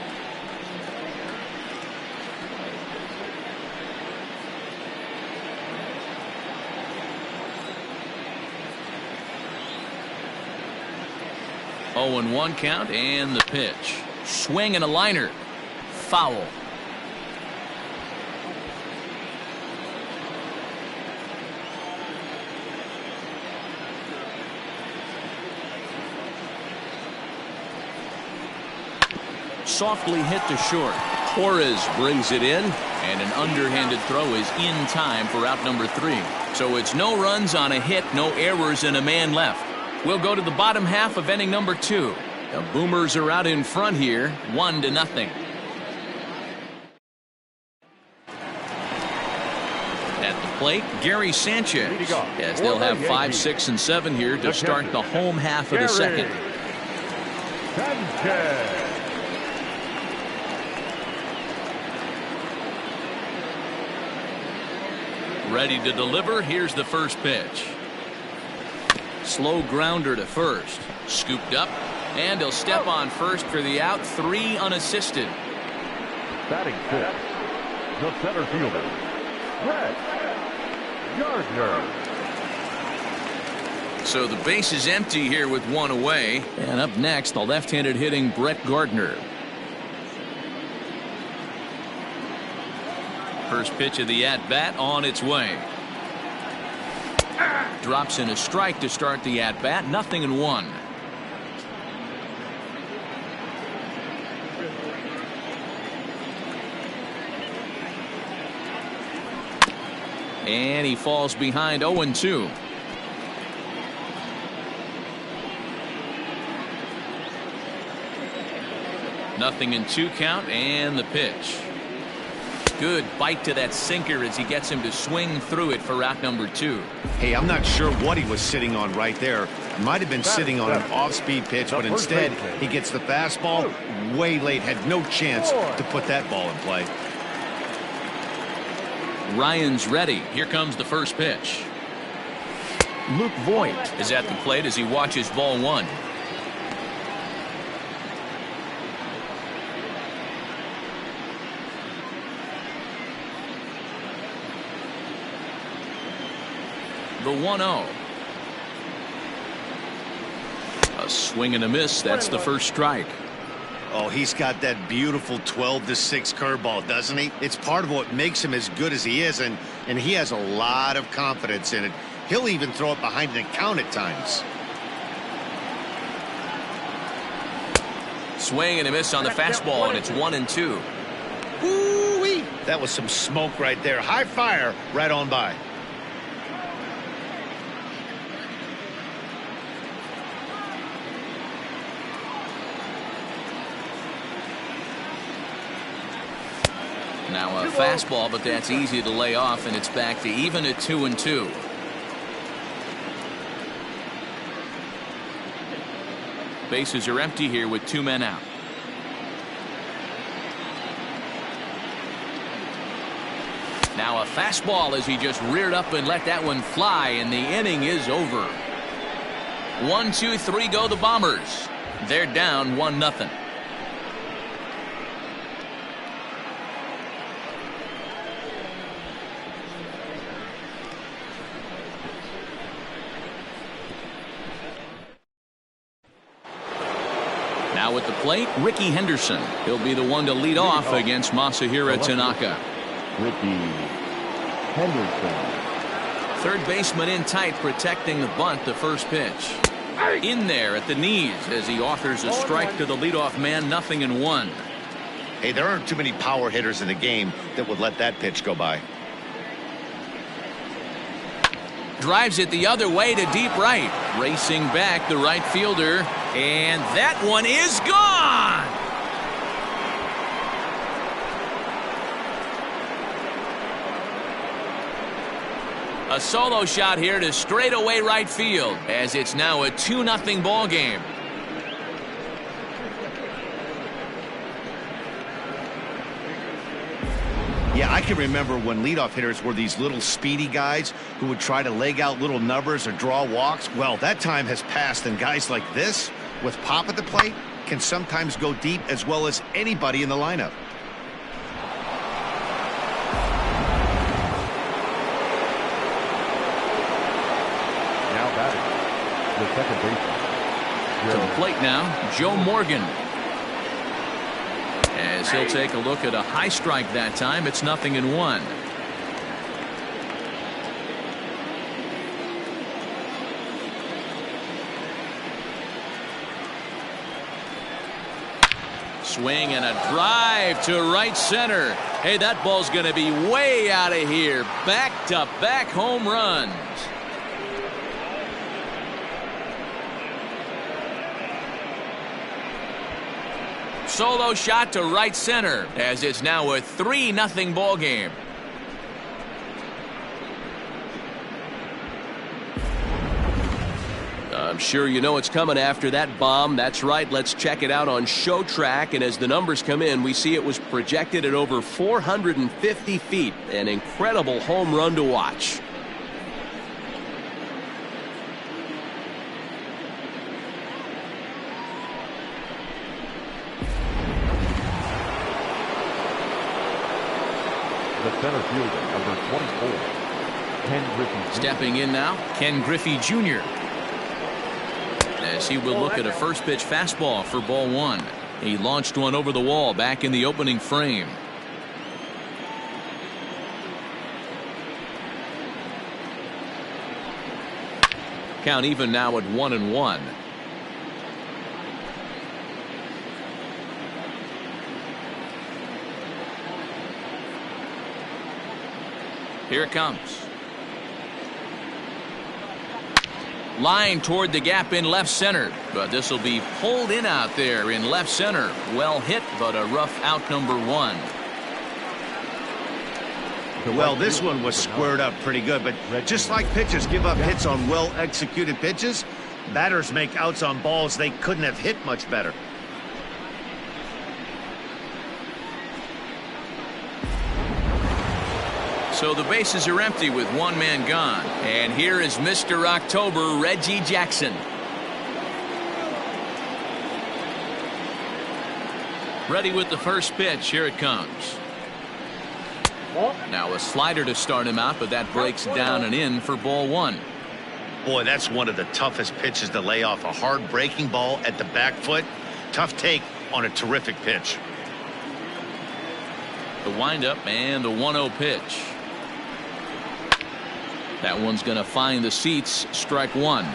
Oh, and 1 count, and the pitch. Swing and a liner. Foul. Softly hit to short. Torres brings it in, and an underhanded throw is in time for out number 3. So it's no runs on a hit, no errors, and a man left. We'll go to the bottom half of inning number 2. The Boomers are out in front here, 1-0. At the plate, Gary Sanchez, as they'll have 5, 6, and 7 here to start the home half of the second. Sanchez. Ready to deliver. Here's the first pitch. Slow grounder to first. Scooped up, and he'll step on first for the out. 3 unassisted. Batting fifth, the center fielder, Brett Gardner. So the base is empty here with 1 away. And up next, the left-handed hitting Brett Gardner. First pitch of the at-bat on its way. Drops in a strike to start the at-bat. 0-1. And he falls behind. 0-2. Nothing in 2 count, and the pitch. Good bite to that sinker as he gets him to swing through it for out number 2. Hey, I'm not sure what he was sitting on right there. Might have been sitting on an off-speed pitch, but instead he gets the fastball way late. Had no chance to put that ball in play. Ryan's ready. Here comes the first pitch. Luke Voigt is at the plate as he watches ball 1. The 1-0. A swing and a miss. That's the first strike. Oh, he's got that beautiful 12-6 curveball, doesn't he? It's part of what makes him as good as he is, and he has a lot of confidence in it. He'll even throw it behind an account at times. Swing and a miss on the fastball, and it's 1-2. Woo-wee! That was some smoke right there. High fire right on by. Now a fastball, but that's easy to lay off, and it's back to even at 2-2. Bases are empty here with 2 men out. Now a fastball as he just reared up and let that one fly, and the inning is over. 1, 2, 3 go the Bombers. They're down 1-0. Now at the plate, Ricky Henderson. He'll be the one to lead off against Masahiro Tanaka. Ricky Henderson. Third baseman in tight, protecting the bunt, the first pitch. In there at the knees as he offers a strike to the leadoff man, 0-1. Hey, there aren't too many power hitters in the game that would let that pitch go by. Drives it the other way to deep right. Racing back the right fielder. And that one is gone. A solo shot here to straightaway right field as it's now a 2-0 ball game. Yeah, I can remember when leadoff hitters were these little speedy guys who would try to leg out little numbers or draw walks. Well, that time has passed, and guys like this, with pop at the plate, can sometimes go deep as well as anybody in the lineup. Now batting, the second baseman. To the plate now, Joe Morgan. As he'll take a look at a high strike that time, it's 0-1. Swing and a drive to right center. Hey, that ball's going to be way out of here. Back-to-back home runs. Solo shot to right center as it's now a 3-0 ball game. I'm sure you know what's coming after that bomb. That's right. Let's check it out on Show Track. And as the numbers come in, we see it was projected at over 450 feet. An incredible home run to watch. The center fielder, number 24, Ken Griffey. Stepping in now, Ken Griffey Jr. As he will look at a first pitch fastball for ball 1. He launched one over the wall back in the opening frame. Count even now at 1-1. Here it comes. Line toward the gap in left center, but this will be pulled in out there in left center. Well hit, but a rough out, number 1. Well, this one was squared up pretty good, but just like pitchers give up hits on well-executed pitches, batters make outs on balls they couldn't have hit much better. So the bases are empty with 1 man gone. And here is Mr. October, Reggie Jackson. Ready with the first pitch. Here it comes. Now a slider to start him out, but that breaks down and in for ball 1. Boy, that's one of the toughest pitches to lay off. A hard breaking ball at the back foot. Tough take on a terrific pitch. The windup and the 1-0 pitch. That one's going to find the seats. Strike one.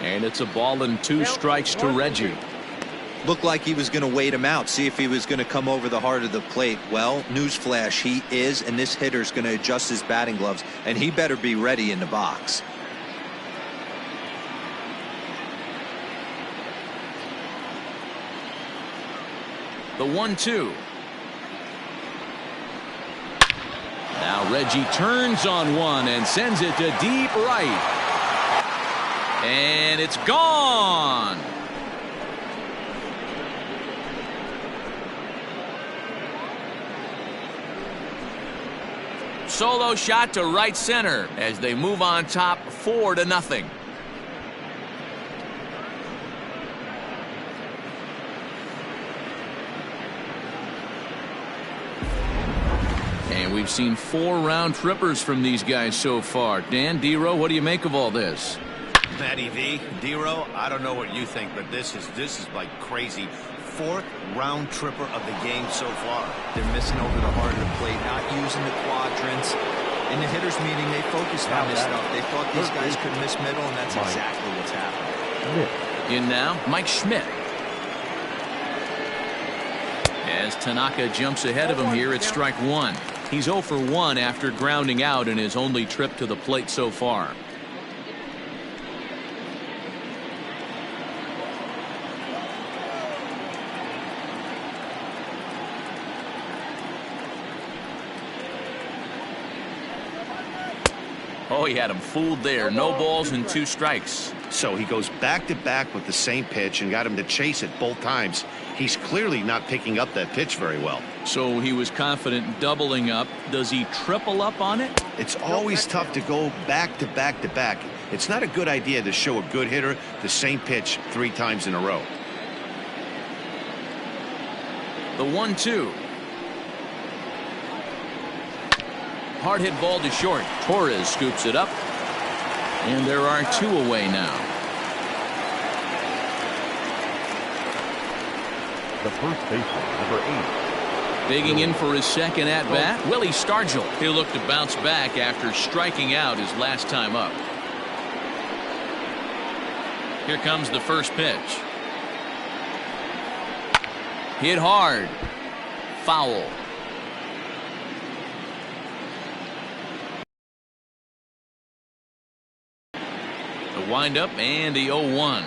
And it's a ball and 2 strikes to Reggie. Looked like he was going to wait him out, see if he was going to come over the heart of the plate. Well, newsflash, he is, and this hitter's going to adjust his batting gloves, and he better be ready in the box. The 1-2. Now Reggie turns on one and sends it to deep right. And it's gone. Solo shot to right center as they move on top 4-0. And we've seen 4 round trippers from these guys so far. Dan, D-Row, what do you make of all this? Matty V, D-Row, I don't know what you think, but this is like crazy. 4th round tripper of the game so far. They're missing over the heart of the plate, not using the quadrants. In the hitters meeting, they focused on this stuff. They thought these guys could miss middle, and that's exactly what's happening. In now, Mike Schmidt. As Tanaka jumps ahead of him here at strike one. He's 0 for 1 after grounding out in his only trip to the plate so far. Oh, he had him fooled there. No balls and 2 strikes. So he goes back-to-back with the same pitch and got him to chase it both times. He's clearly not picking up that pitch very well. So he was confident doubling up. Does he triple up on it? It's always tough to go back-to-back-to-back. It's not a good idea to show a good hitter the same pitch 3 times in a row. The 1-2. Hard hit ball to short. Torres scoops it up. And there are 2 away now. The first baseman, number 8. Digging in for his second at-bat, Willie Stargell. He'll look to bounce back after striking out his last time up. Here comes the first pitch. Hit hard. Foul. The windup and the 0-1.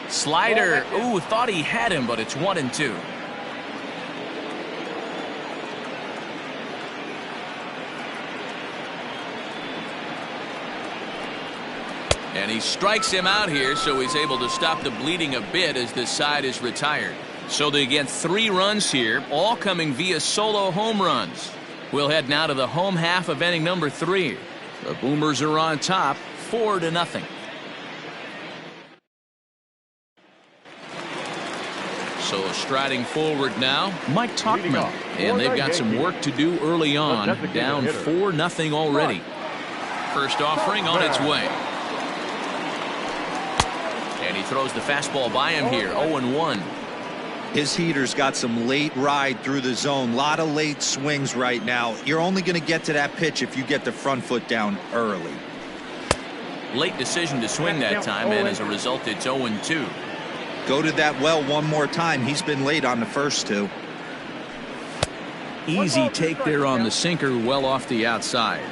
Slider. Ooh, thought he had him, but it's 1-2. And he strikes him out here, so he's able to stop the bleeding a bit as this side is retired. So they get 3 runs here, all coming via solo home runs. We'll head now to the home half of inning number 3. The Boomers are on top, 4-0. So striding forward now, Mike Tauchman. And they've got some work to do early on, down 4-0 already. First offering on its way. And he throws the fastball by him here, 0-1. His heater's got some late ride through the zone. A lot of late swings right now. You're only going to get to that pitch if you get the front foot down early. Late decision to swing that time, and as a result, it's 0-2. Go to that well one more time. He's been late on the first 2. Easy take there on the sinker, well off the outside.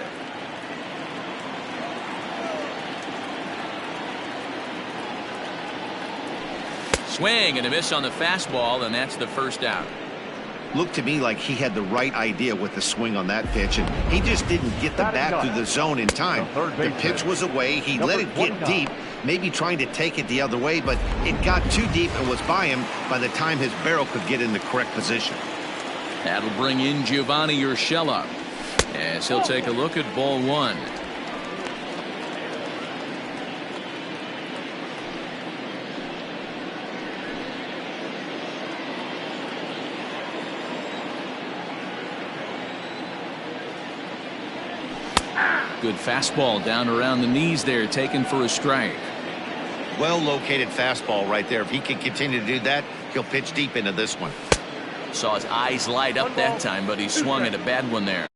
Swing and a miss on the fastball, and that's the first out. looked to me like he had the right idea with the swing on that pitch, and he just didn't get the bat through the zone in time. The pitch was away. He let it get deep, maybe trying to take it the other way, but it got too deep and was by him by the time his barrel could get in the correct position. That'll bring in Giovanni Urshela as he'll take a look at ball one. Good fastball down around the knees there, taken for a strike. Well located fastball right there. If he can continue to do that, he'll pitch deep into this one. Saw his eyes light up that time, but he swung at a bad one there.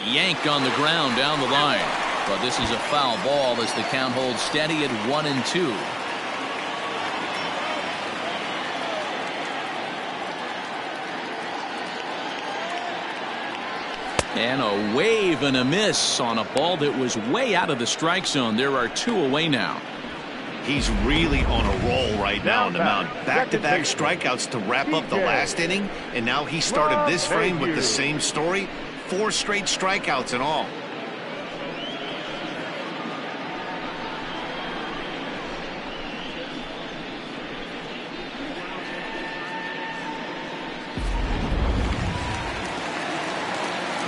Yanked on the ground down the line, but this is a foul ball as the count holds steady at 1-2. And a wave and a miss on a ball that was way out of the strike zone. There are two away now. He's really on a roll right now on the mound. Back-to-back strikeouts to wrap up the last inning, and now he started this frame with the same story. 4 straight strikeouts and all.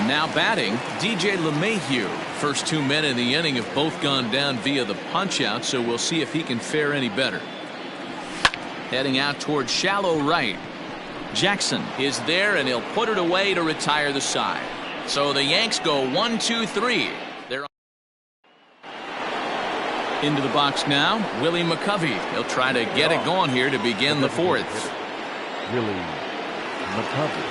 Now batting, DJ LeMahieu. First 2 men in the inning have both gone down via the punch-out, so we'll see if he can fare any better. Heading out towards shallow right. Jackson is there, and he'll put it away to retire the side. So the Yanks go 1-2-3. They're into the box now. Willie McCovey. He'll try to get it going here to begin the fourth. Willie McCovey.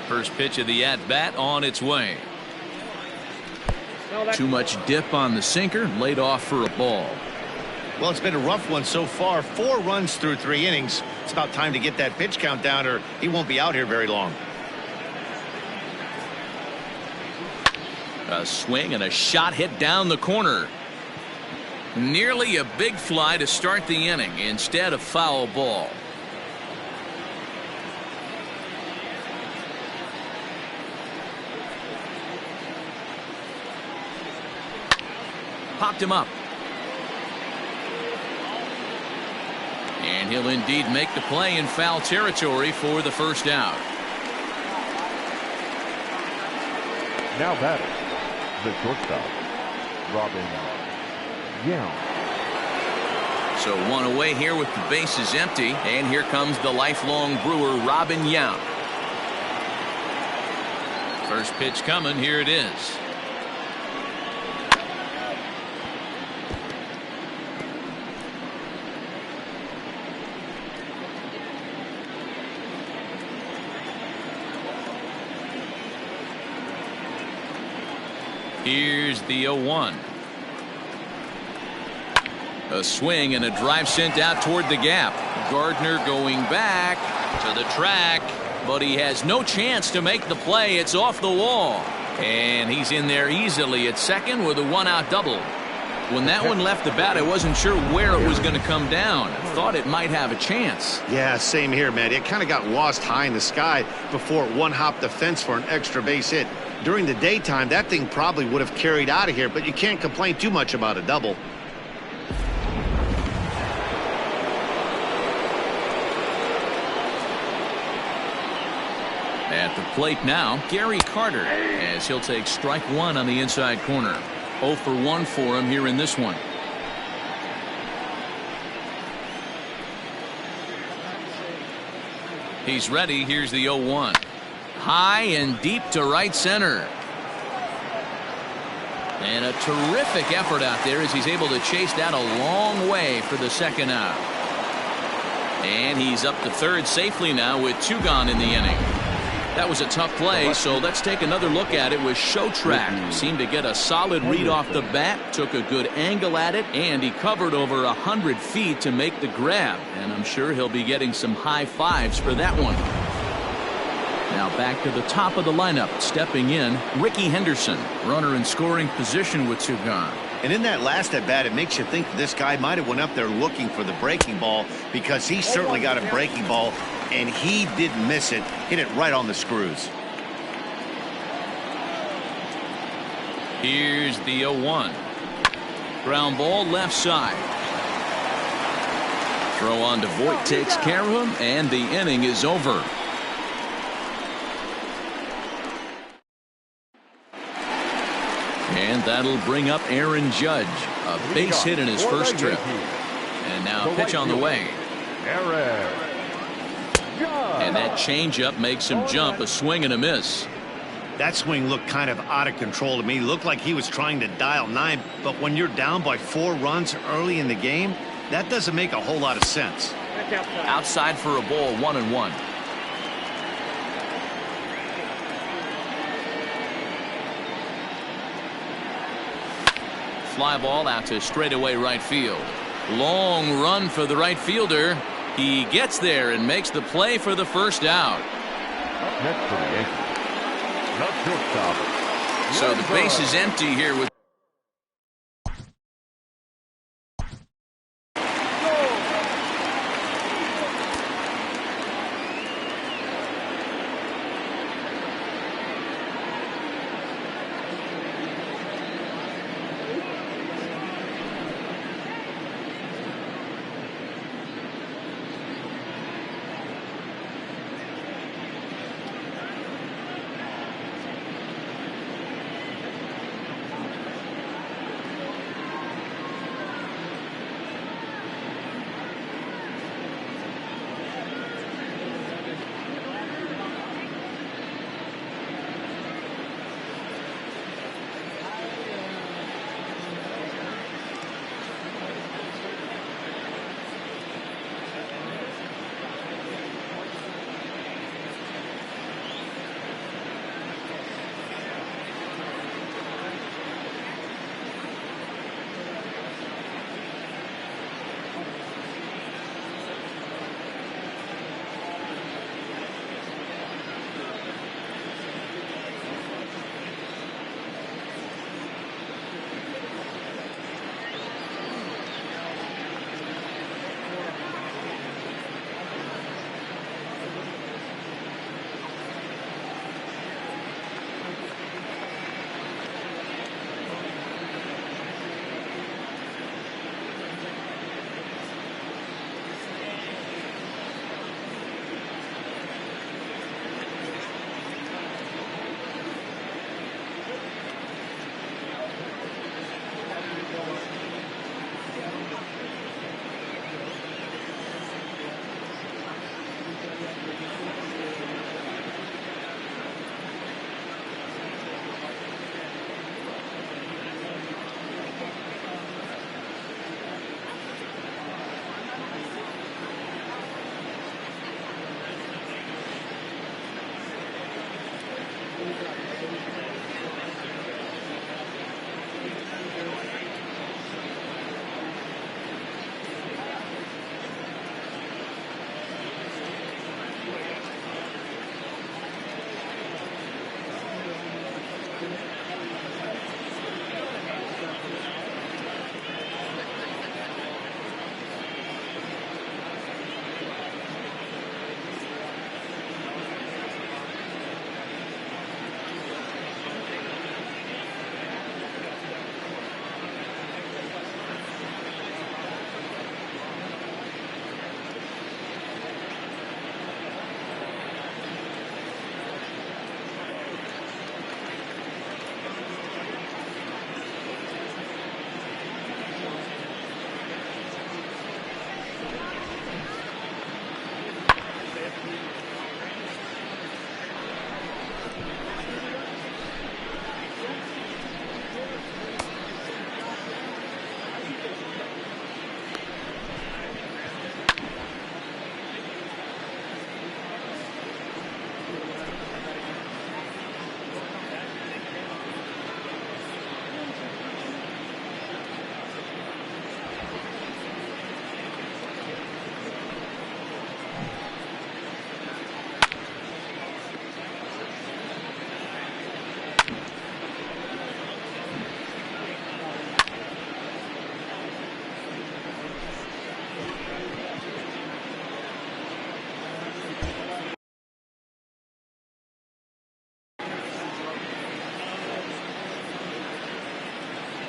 First pitch of the at-bat on its way. Too much dip on the sinker, laid off for a ball. Well, it's been a rough one so far. 4 runs through 3 innings. It's about time to get that pitch count down, or he won't be out here very long. A swing and a shot hit down the corner. Nearly a big fly to start the inning instead of foul ball. Popped him up. And he'll indeed make the play in foul territory for the first out. Now batting, the shortstop, Robin Young. So one away here with the bases empty, and here comes the lifelong Brewer, Robin Young. First pitch coming, here it is. Here's the 0-1. A swing and a drive sent out toward the gap. Gardner going back to the track, but he has no chance to make the play. It's off the wall. And he's in there easily at second with a one-out double. When that one left the bat, I wasn't sure where it was going to come down. I thought it might have a chance. Yeah, same here, man. It kind of got lost high in the sky before it one-hopped the fence for an extra base hit. During the daytime, that thing probably would have carried out of here, but you can't complain too much about a double. At the plate now, Gary Carter, as he'll take strike one on the inside corner. 0 for 1 for him here in this one. He's ready. Here's the 0-1. High and deep to right center. And a terrific effort out there as he's able to chase that a long way for the second out. And he's up to third safely now with 2 gone in the inning. That was a tough play, so let's take another look at it with Show Track. Seemed to get a solid read off the bat, took a good angle at it, and he covered over 100 feet to make the grab. And I'm sure he'll be getting some high fives for that one. Now back to the top of the lineup, stepping in, Ricky Henderson, runner in scoring position with 2 gone. And in that last at bat, it makes you think this guy might have went up there looking for the breaking ball, because he certainly got a breaking ball, and he didn't miss it. Hit it right on the screws. Here's the 0-1. Ground ball left side. Throw on to Voit takes care of him, and the inning is over. And that'll bring up Aaron Judge, a base hit in his first trip. And now pitch on the way. And that changeup makes him jump, a swing and a miss. That swing looked kind of out of control to me. Looked like he was trying to dial 9, but when you're down by 4 runs early in the game, that doesn't make a whole lot of sense. Outside for a ball, 1-1. Fly ball out to straightaway right field. Long run for the right fielder. He gets there and makes the play for the first out. Next for the Yankees, the shortstop. So the base is empty here with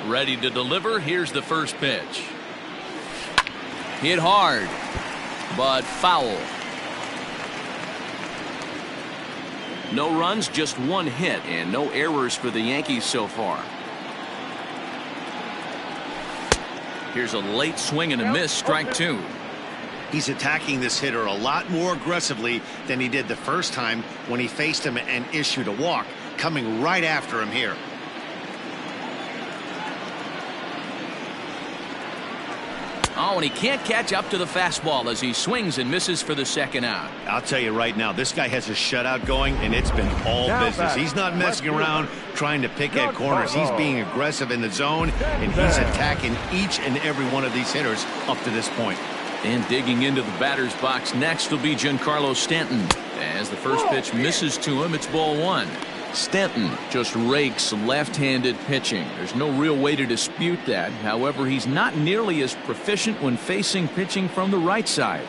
Ready to deliver. Here's the first pitch. Hit hard, but foul. No runs, just one hit, and no errors for the Yankees so far. Here's a late swing and a miss, strike two. He's attacking this hitter a lot more aggressively than he did the first time when he faced him and issued a walk, coming right after him here. Oh, and he can't catch up to the fastball as he swings and misses for the second out. I'll tell you right now, this guy has a shutout going, and it's been all business. He's not messing around trying to pick at corners. He's being aggressive in the zone, and he's attacking each and every one of these hitters up to this point. And digging into the batter's box next will be Giancarlo Stanton. As the first pitch misses to him, it's ball one. Stanton just rakes left-handed pitching. There's no real way to dispute that. However, he's not nearly as proficient when facing pitching from the right side.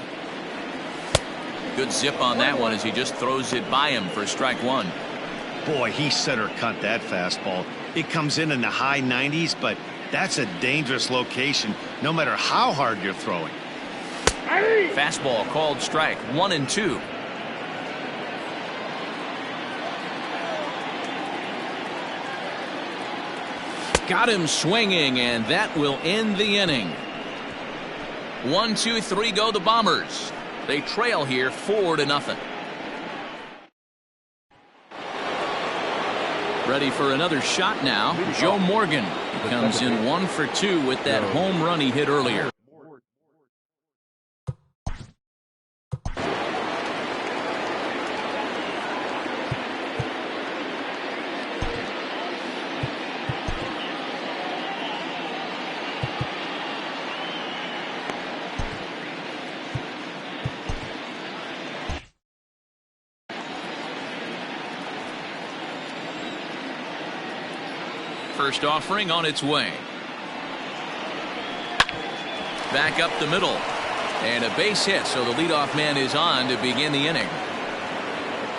Good zip on that one as he just throws it by him for strike one. Boy, he center cut that fastball. It comes in the high 90s, but that's a dangerous location no matter how hard you're throwing. Fastball called strike 1-2. Got him swinging, and that will end the inning. 1, 2, 3 go the Bombers. They trail here 4-0. Ready for another shot now. Joe Morgan comes in 1 for 2 with that home run he hit earlier. First offering on its way. Back up the middle. And a base hit, so the leadoff man is on to begin the inning.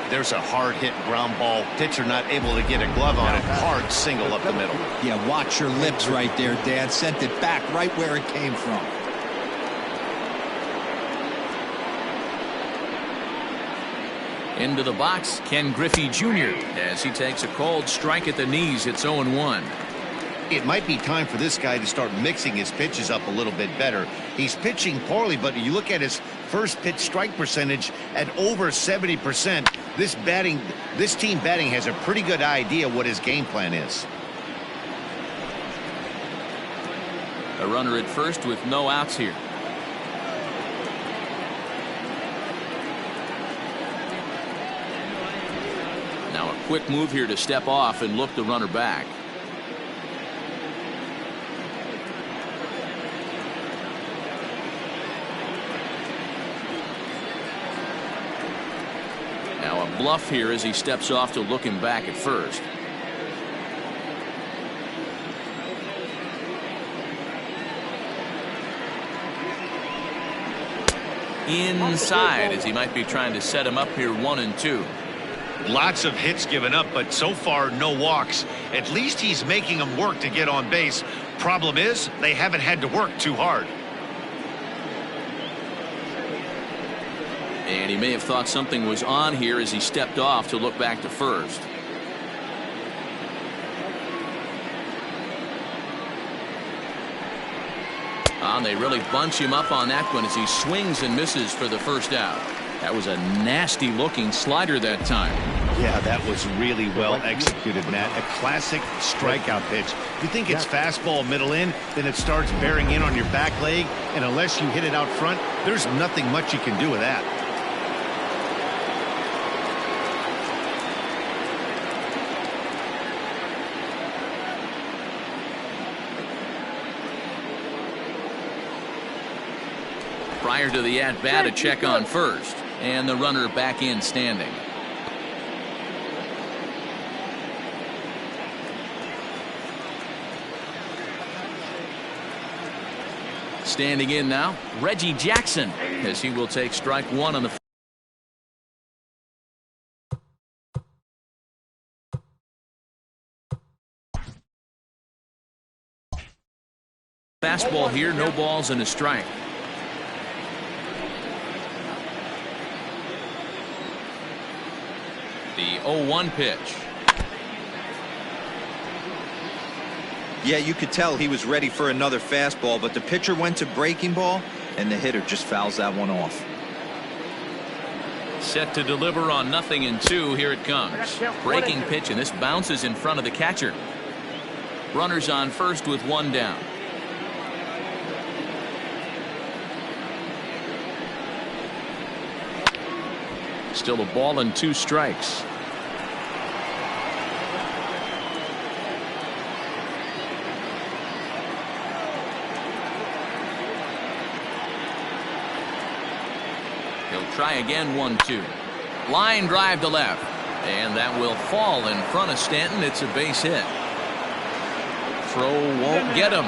There's a hard hit ground ball. Pitcher not able to get a glove on it. Hard single up the middle. Yeah, watch your lips right there, Dad. Sent it back right where it came from. Into the box, Ken Griffey Jr. as he takes a called strike at the knees. It's 0-1. It might be time for this guy to start mixing his pitches up a little bit better. He's pitching poorly, but you look at his first pitch strike percentage at over 70%. This team batting has a pretty good idea what his game plan is. A runner at first with no outs here. Now a quick move here to step off and look the runner back. Now a bluff here as he steps off to look him back at first. inside as he might be trying to set him up here 1-2. Lots of hits given up, but so far no walks. At least he's making them work to get on base. Problem is, they haven't had to work too hard. And he may have thought something was on here as he stepped off to look back to first. And they really bunch him up on that one as he swings and misses for the first out. That was a nasty looking slider that time. Yeah, that was really well executed, Matt. A classic strikeout pitch. If you think it's fastball middle in, then it starts bearing in on your back leg, and unless you hit it out front, there's nothing much you can do with that. Prior to the at-bat, a check on first, and the runner back in standing. Standing in now, Reggie Jackson, as he will take strike one on the fastball here, no balls and a strike. The 0-1 pitch. Yeah, you could tell he was ready for another fastball, but the pitcher went to breaking ball, and the hitter just fouls that one off. Set to deliver on 0-2. Here it comes. Breaking pitch, and this bounces in front of the catcher. Runners on first with one down. Still a ball and 2 strikes. He'll try again, 1-2. Line drive to left, and that will fall in front of Stanton. It's a base hit. Throw won't get him.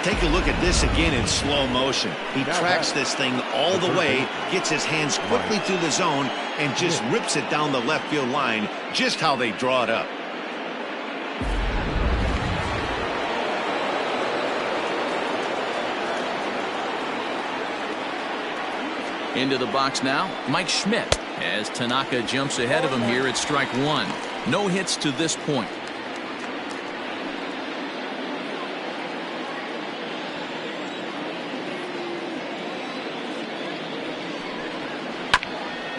Take a look at this again in slow motion. He tracks this thing all the way, gets his hands quickly through the zone, and just rips it down the left field line, just how they draw it up. Into the box now, Mike Schmidt, as Tanaka jumps ahead of him here at strike one. No hits to this point.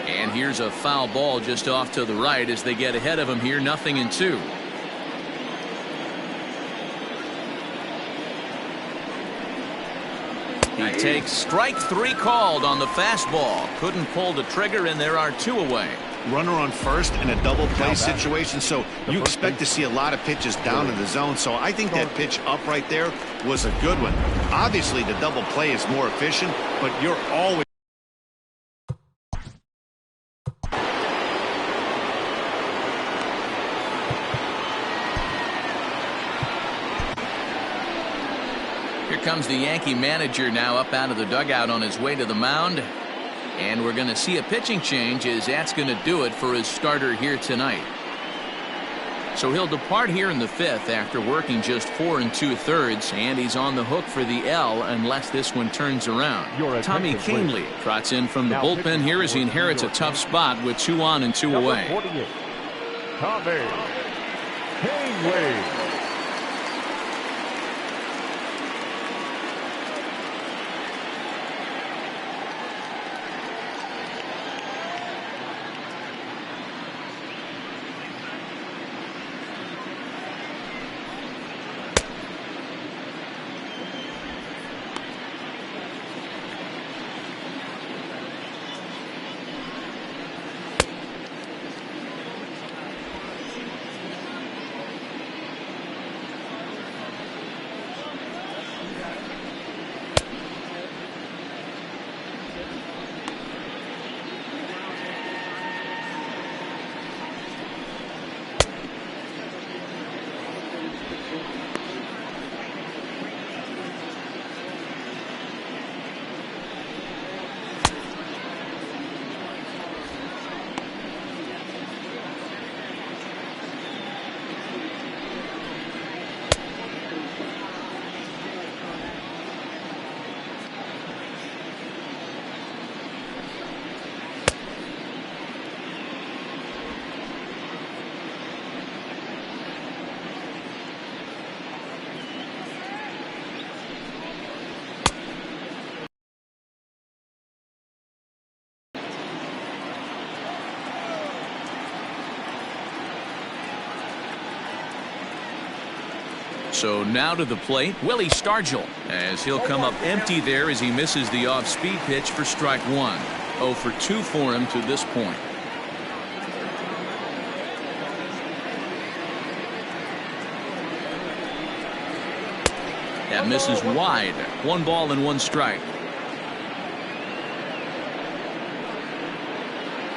And here's a foul ball just off to the right as they get ahead of him here, 0-2. He takes strike 3 called on the fastball. Couldn't pull the trigger, and there are 2 away. Runner on first in a double play situation, so you expect to see a lot of pitches down in the zone. So I think that pitch up right there was a good one. Obviously, the double play is more efficient, but you're always comes the Yankee manager now up out of the dugout on his way to the mound, and we're going to see a pitching change as that's going to do it for his starter here tonight. So he'll depart here in the 5th after working just 4 2/3, and he's on the hook for the L unless this one turns around. Tommy Kahnle trots in from the bullpen here as he inherits a tough spot with 2 on and 2 away. Tommy Kahnle. So now to the plate, Willie Stargell, as he'll come up empty there as he misses the off-speed pitch for strike one. 0 for 2 for him to this point. That misses wide. 1 ball and 1 strike.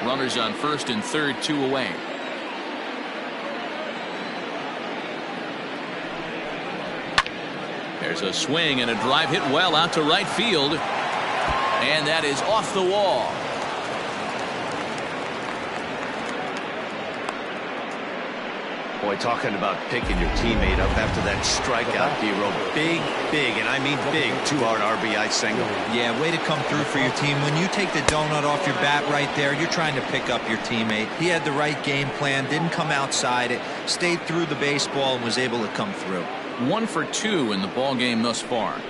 Runners on first and third, 2 away. There's a swing and a drive hit well out to right field. And that is off the wall. Boy, talking about picking your teammate up after that strikeout, D-Row. Big, and I mean big, 2-hard RBI single. Yeah, way to come through for your team. When you take the donut off your bat right there, you're trying to pick up your teammate. He had the right game plan, didn't come outside it, stayed through the baseball, and was able to come through. 1 for 2 in the ball game thus far.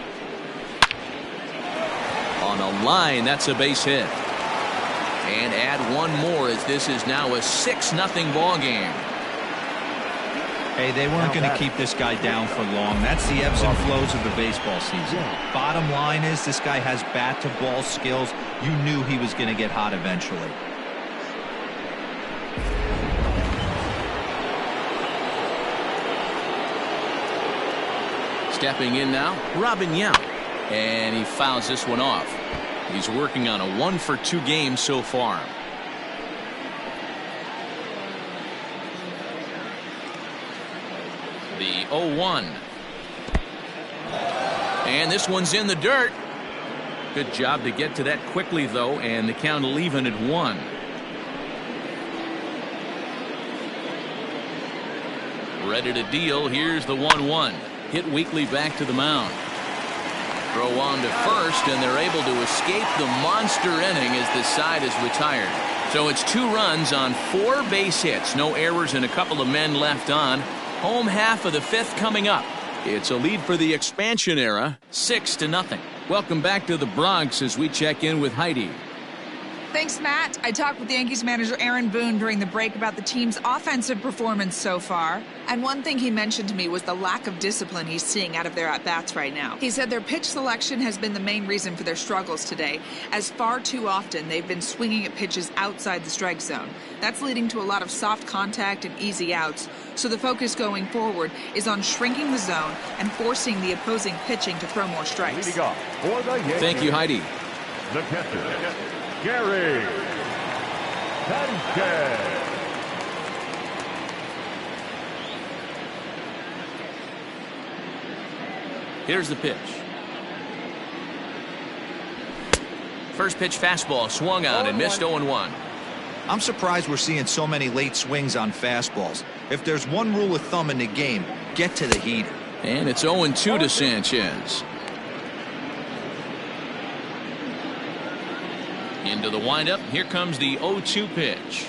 On a line, that's a base hit. And add 1 more as this is now a 6-0 ball game. Hey, they weren't going to keep this guy down for long. That's the ebbs and flows of the baseball season. Bottom line is this guy has bat-to-ball skills. You knew he was going to get hot eventually. Stepping in now, Robin Yount. And he fouls this one off. He's working on a 1 for 2 game so far. The 0-1. And this one's in the dirt. Good job to get to that quickly, though, and the count will even at 1. Ready to deal. Here's the 1-1. Hit weakly back to the mound. Throw on to first, and they're able to escape the monster inning as the side is retired. So it's 2 runs on 4 base hits. No errors and a couple of men left on. Home half of the 5th coming up. It's a lead for the expansion era, 6-0. Welcome back to the Bronx as we check in with Heidi. Thanks, Matt. I talked with Yankees manager Aaron Boone during the break about the team's offensive performance so far. And one thing he mentioned to me was the lack of discipline he's seeing out of their at-bats right now. He said their pitch selection has been the main reason for their struggles today, as far too often they've been swinging at pitches outside the strike zone. That's leading to a lot of soft contact and easy outs. So the focus going forward is on shrinking the zone and forcing the opposing pitching to throw more strikes. Thank you, Heidi. The catcher, Gary Sanchez. Here's the pitch. First pitch fastball swung on and missed 0-1. I'm surprised we're seeing so many late swings on fastballs. If there's one rule of thumb in the game, get to the heater. And it's 0-2 to Sanchez. Into the windup. Here comes the 0-2 pitch.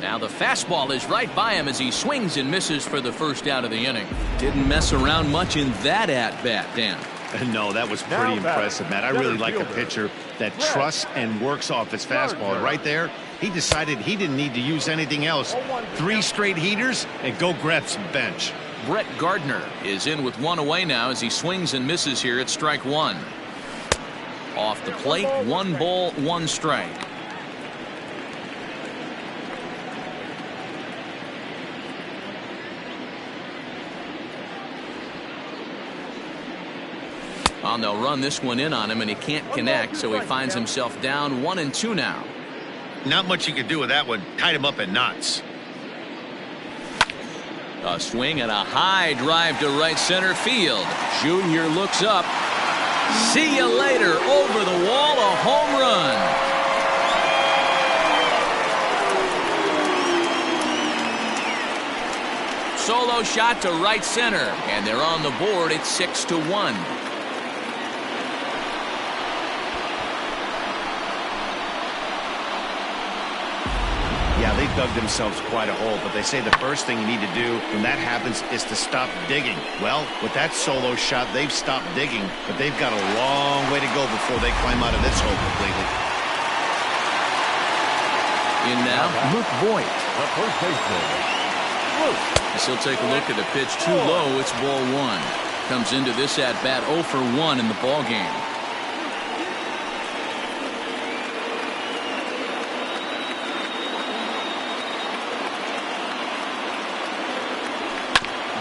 Now the fastball is right by him as he swings and misses for the first out of the inning. Didn't mess around much in that at-bat, Dan. No, that was pretty impressive, Matt. I really like a pitcher that trusts and works off his fastball. Right there, he decided he didn't need to use anything else. 3 straight heaters and go grab some bench. Brett Gardner is in with 1 away now as he swings and misses here at strike 1. Off the plate, 1 ball, 1 strike. Well, they'll run this one in on him, and he can't connect, so he finds himself down 1-2 now. Not much you could do with that one. Tied him up in knots. A swing and a high drive to right center field. Junior looks up. See you later. Over the wall, a home run. Solo shot to right center, and they're on the board. It's 6-1. Yeah, they dug themselves quite a hole, but they say the first thing you need to do when that happens is to stop digging. Well, with that solo shot, they've stopped digging, but they've got a long way to go before they climb out of this hole completely. In now, Luke Voigt. The first baseman, As he'll take a look at the pitch too low. It's ball one. Comes into this at bat 0 for 1 in the ball game.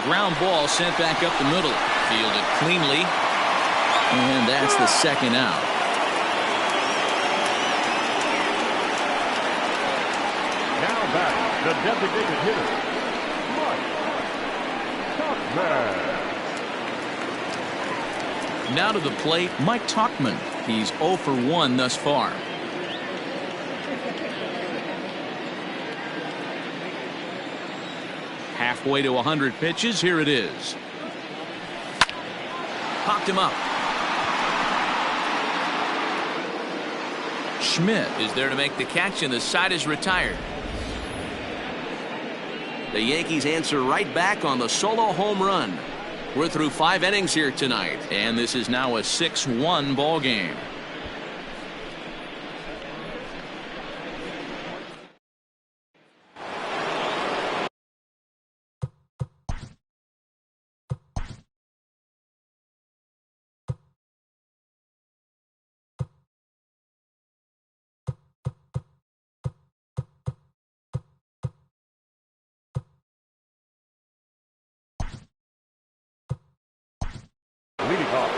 Ground ball sent back up the middle. Fielded cleanly. And that's the second out. Now back, the designated hitter, Mike Tauchman. Now to the plate, Mike Tauchman. He's 0 for 1 thus far. Halfway to 100 pitches. Here it is. Popped him up. Schmidt is there to make the catch, and the side is retired. The Yankees answer right back on the solo home run. We're through 5 innings here tonight, and this is now a 6-1 ball game. Leading off.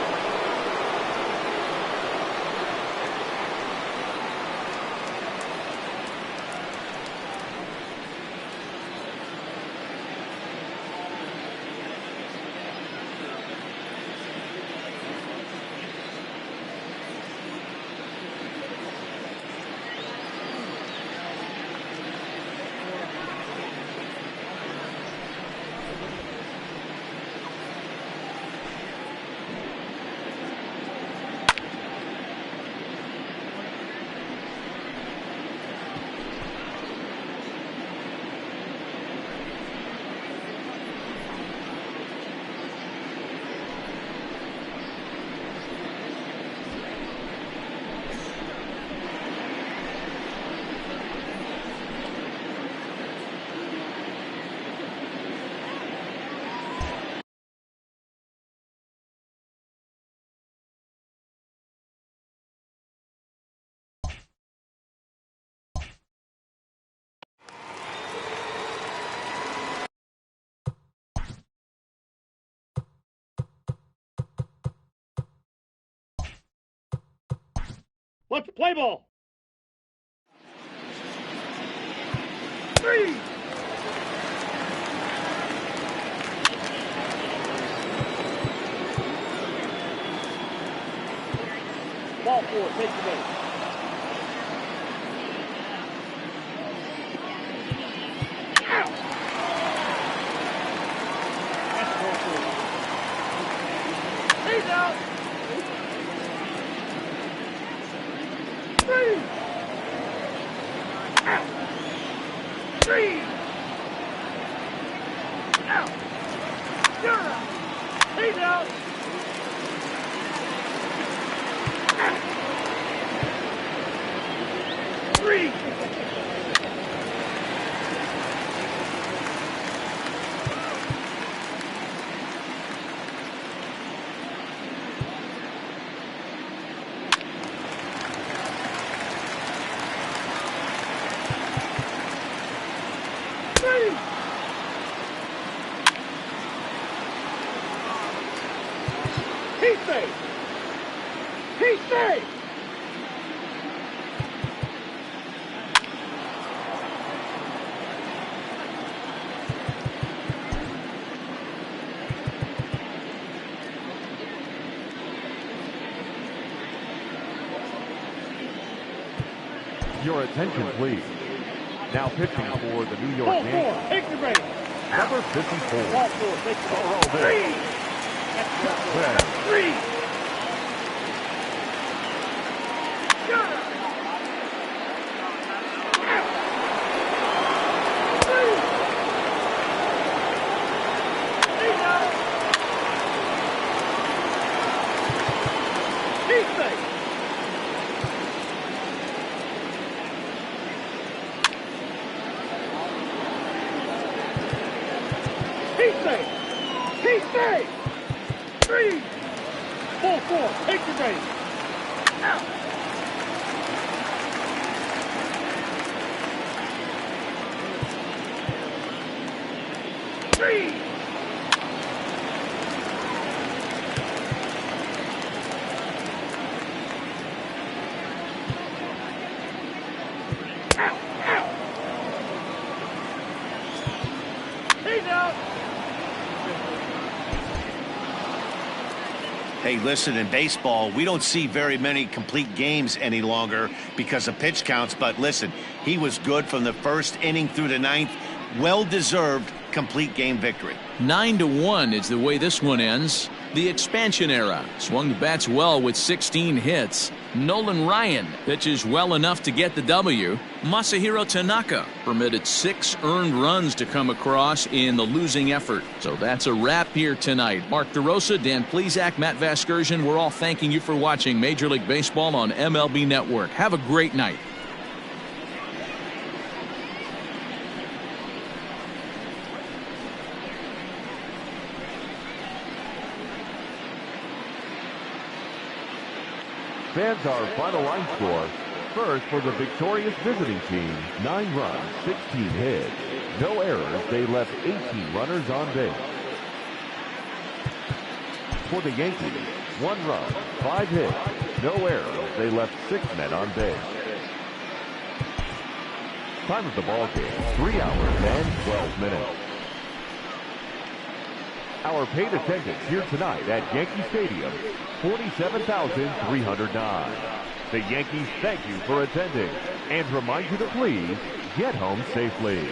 Let's play ball. 3. Ball 4, take the base. That's ball 4. He's out. 3. Out. 3. Out. You're out. He's out. Out. 3. He's safe. He's safe. Your attention, please. Now pitching for the New York Ball 4, Yankees, take the base. number 54. Ball 4, take the ball. Earl 3. Bell. That's 3. You're out. Out. 3. He's out. He's safe. He's safe. He's safe. 3. 4-4. Take the base. Out. 3. Out. Out. He's out. Hey, listen, in baseball, we don't see very many complete games any longer because of pitch counts. But listen, he was good from the first inning through the ninth. Well-deserved complete game victory. 9-1 is the way this one ends. The expansion era swung the bats well with 16 hits. Nolan Ryan pitches well enough to get the W. Masahiro Tanaka permitted 6 earned runs to come across in the losing effort. So that's a wrap here tonight. Mark DeRosa, Dan Plesac, Matt Vasgersian, we're all thanking you for watching Major League Baseball on MLB Network. Have a great night. Fans, our final line score. First, for the victorious visiting team, 9 runs, 16 hits. No errors, they left 18 runners on base. For the Yankees, 1 run, 5 hits. No errors, they left 6 men on base. Time of the ball game, 3 hours and 12 minutes. Our paid attendance here tonight at Yankee Stadium, 47,309. The Yankees thank you for attending and remind you to please get home safely.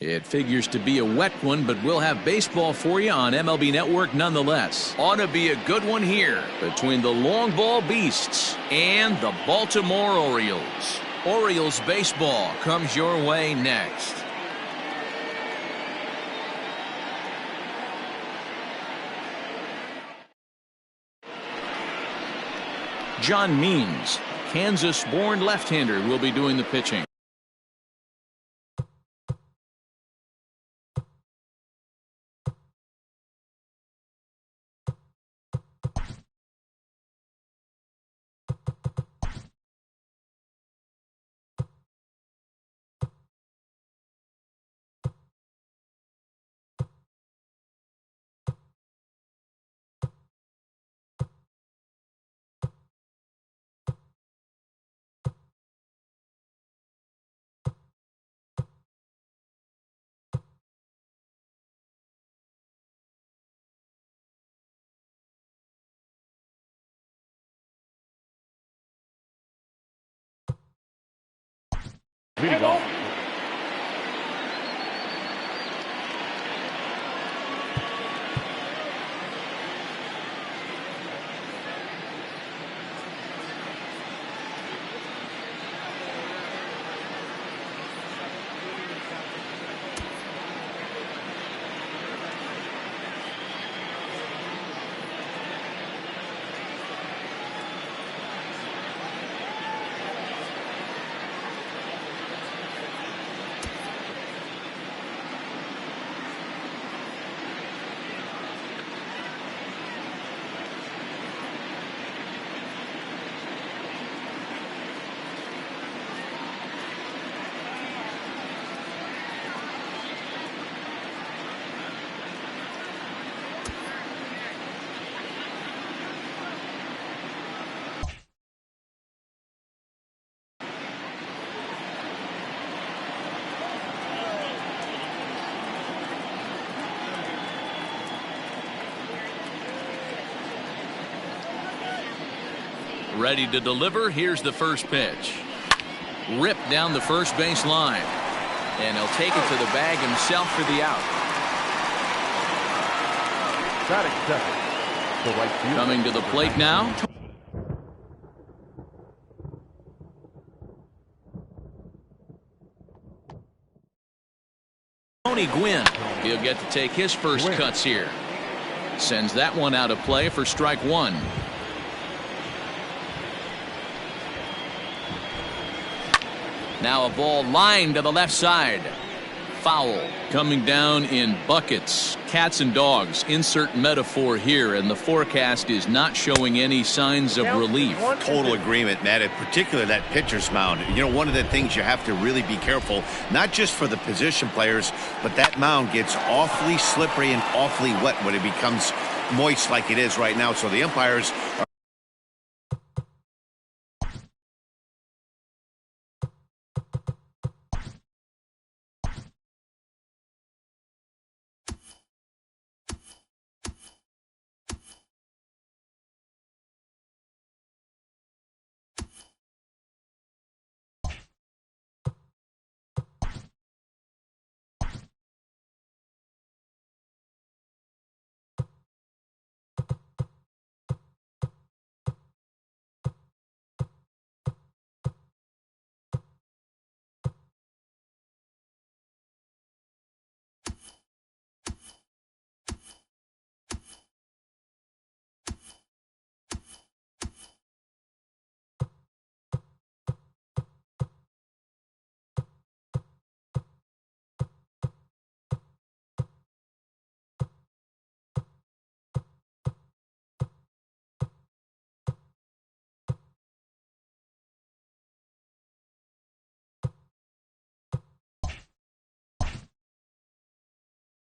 It figures to be a wet one, but we'll have baseball for you on MLB Network nonetheless. Ought to be a good one here between the long ball beasts and the Baltimore Orioles. Orioles baseball comes your way next. John Means, Kansas-born left-hander, will be doing the pitching. Leading off. Ready to deliver. Here's the first pitch. Ripped down the first base line. And he'll take it to the bag himself for the out. Batting second. The right fielder. Coming to the plate now. Tony Gwynn. He'll get to take his first cuts here. Sends that one out of play for strike one. Now a ball lined to the left side. Foul. Coming down in buckets. Cats and dogs. Insert metaphor here, and the forecast is not showing any signs of relief. Total agreement, Matt. In particular, that pitcher's mound. You know, one of the things you have to really be careful, not just for the position players, but that mound gets awfully slippery and awfully wet when it becomes moist like it is right now. So the umpires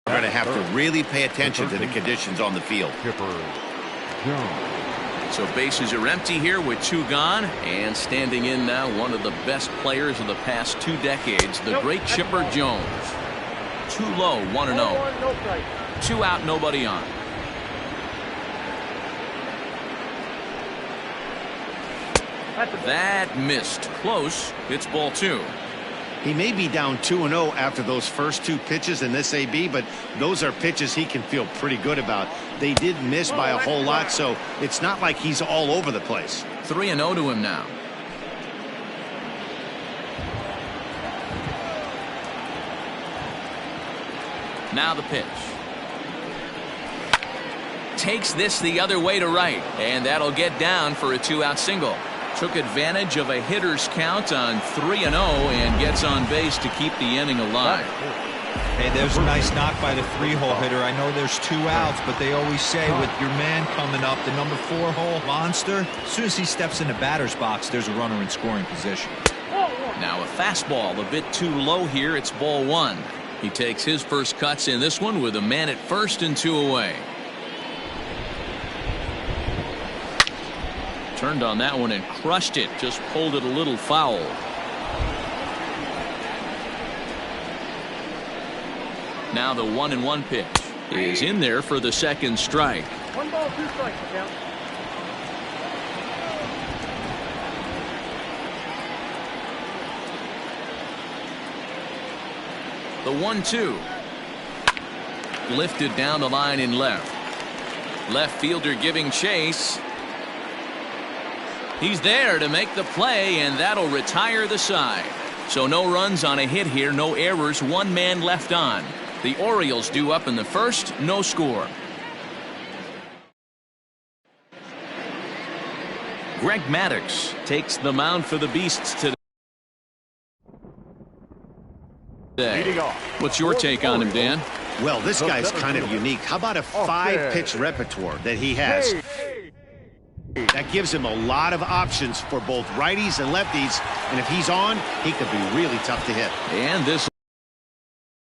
are going to have to really pay attention to the conditions on the field. So bases are empty here with two gone, and standing in now one of the best players of the past 2 decades, the great Chipper Jones. Too low, 1-0. 2 out, nobody on. That missed. Close. It's ball 2. He may be down 2-0 after those first 2 pitches in this AB, but those are pitches he can feel pretty good about. They did miss by a whole lot, so it's not like he's all over the place. 3-0 to him now. Now the pitch. Takes this the other way to right, and that'll get down for a 2-out single. Took advantage of a hitter's count on 3-0 and gets on base to keep the inning alive. Hey, there's a nice knock by the 3-hole hitter. I know there's 2 outs, but they always say with your man coming up, the number 4-hole monster, as soon as he steps in the batter's box, there's a runner in scoring position. Now a fastball a bit too low here. It's ball 1. He takes his first cuts in this one with a man at first and 2 away. Turned on that one and crushed it. Just pulled it a little foul. Now the 1-1 pitch is in there for the second strike. 1 ball, 2 strikes, count. The 1-2. Lifted down the line in left. Left fielder giving chase. He's there to make the play, and that'll retire the side. So no runs on a hit here, no errors, 1 man left on. The Orioles due up in the first, no score. Greg Maddux takes the mound for the Beasts today. What's your take on him, Dan? Well, this guy's kind of unique. How about a 5-pitch repertoire that he has? That gives him a lot of options for both righties and lefties, and if he's on, he could be really tough to hit. And this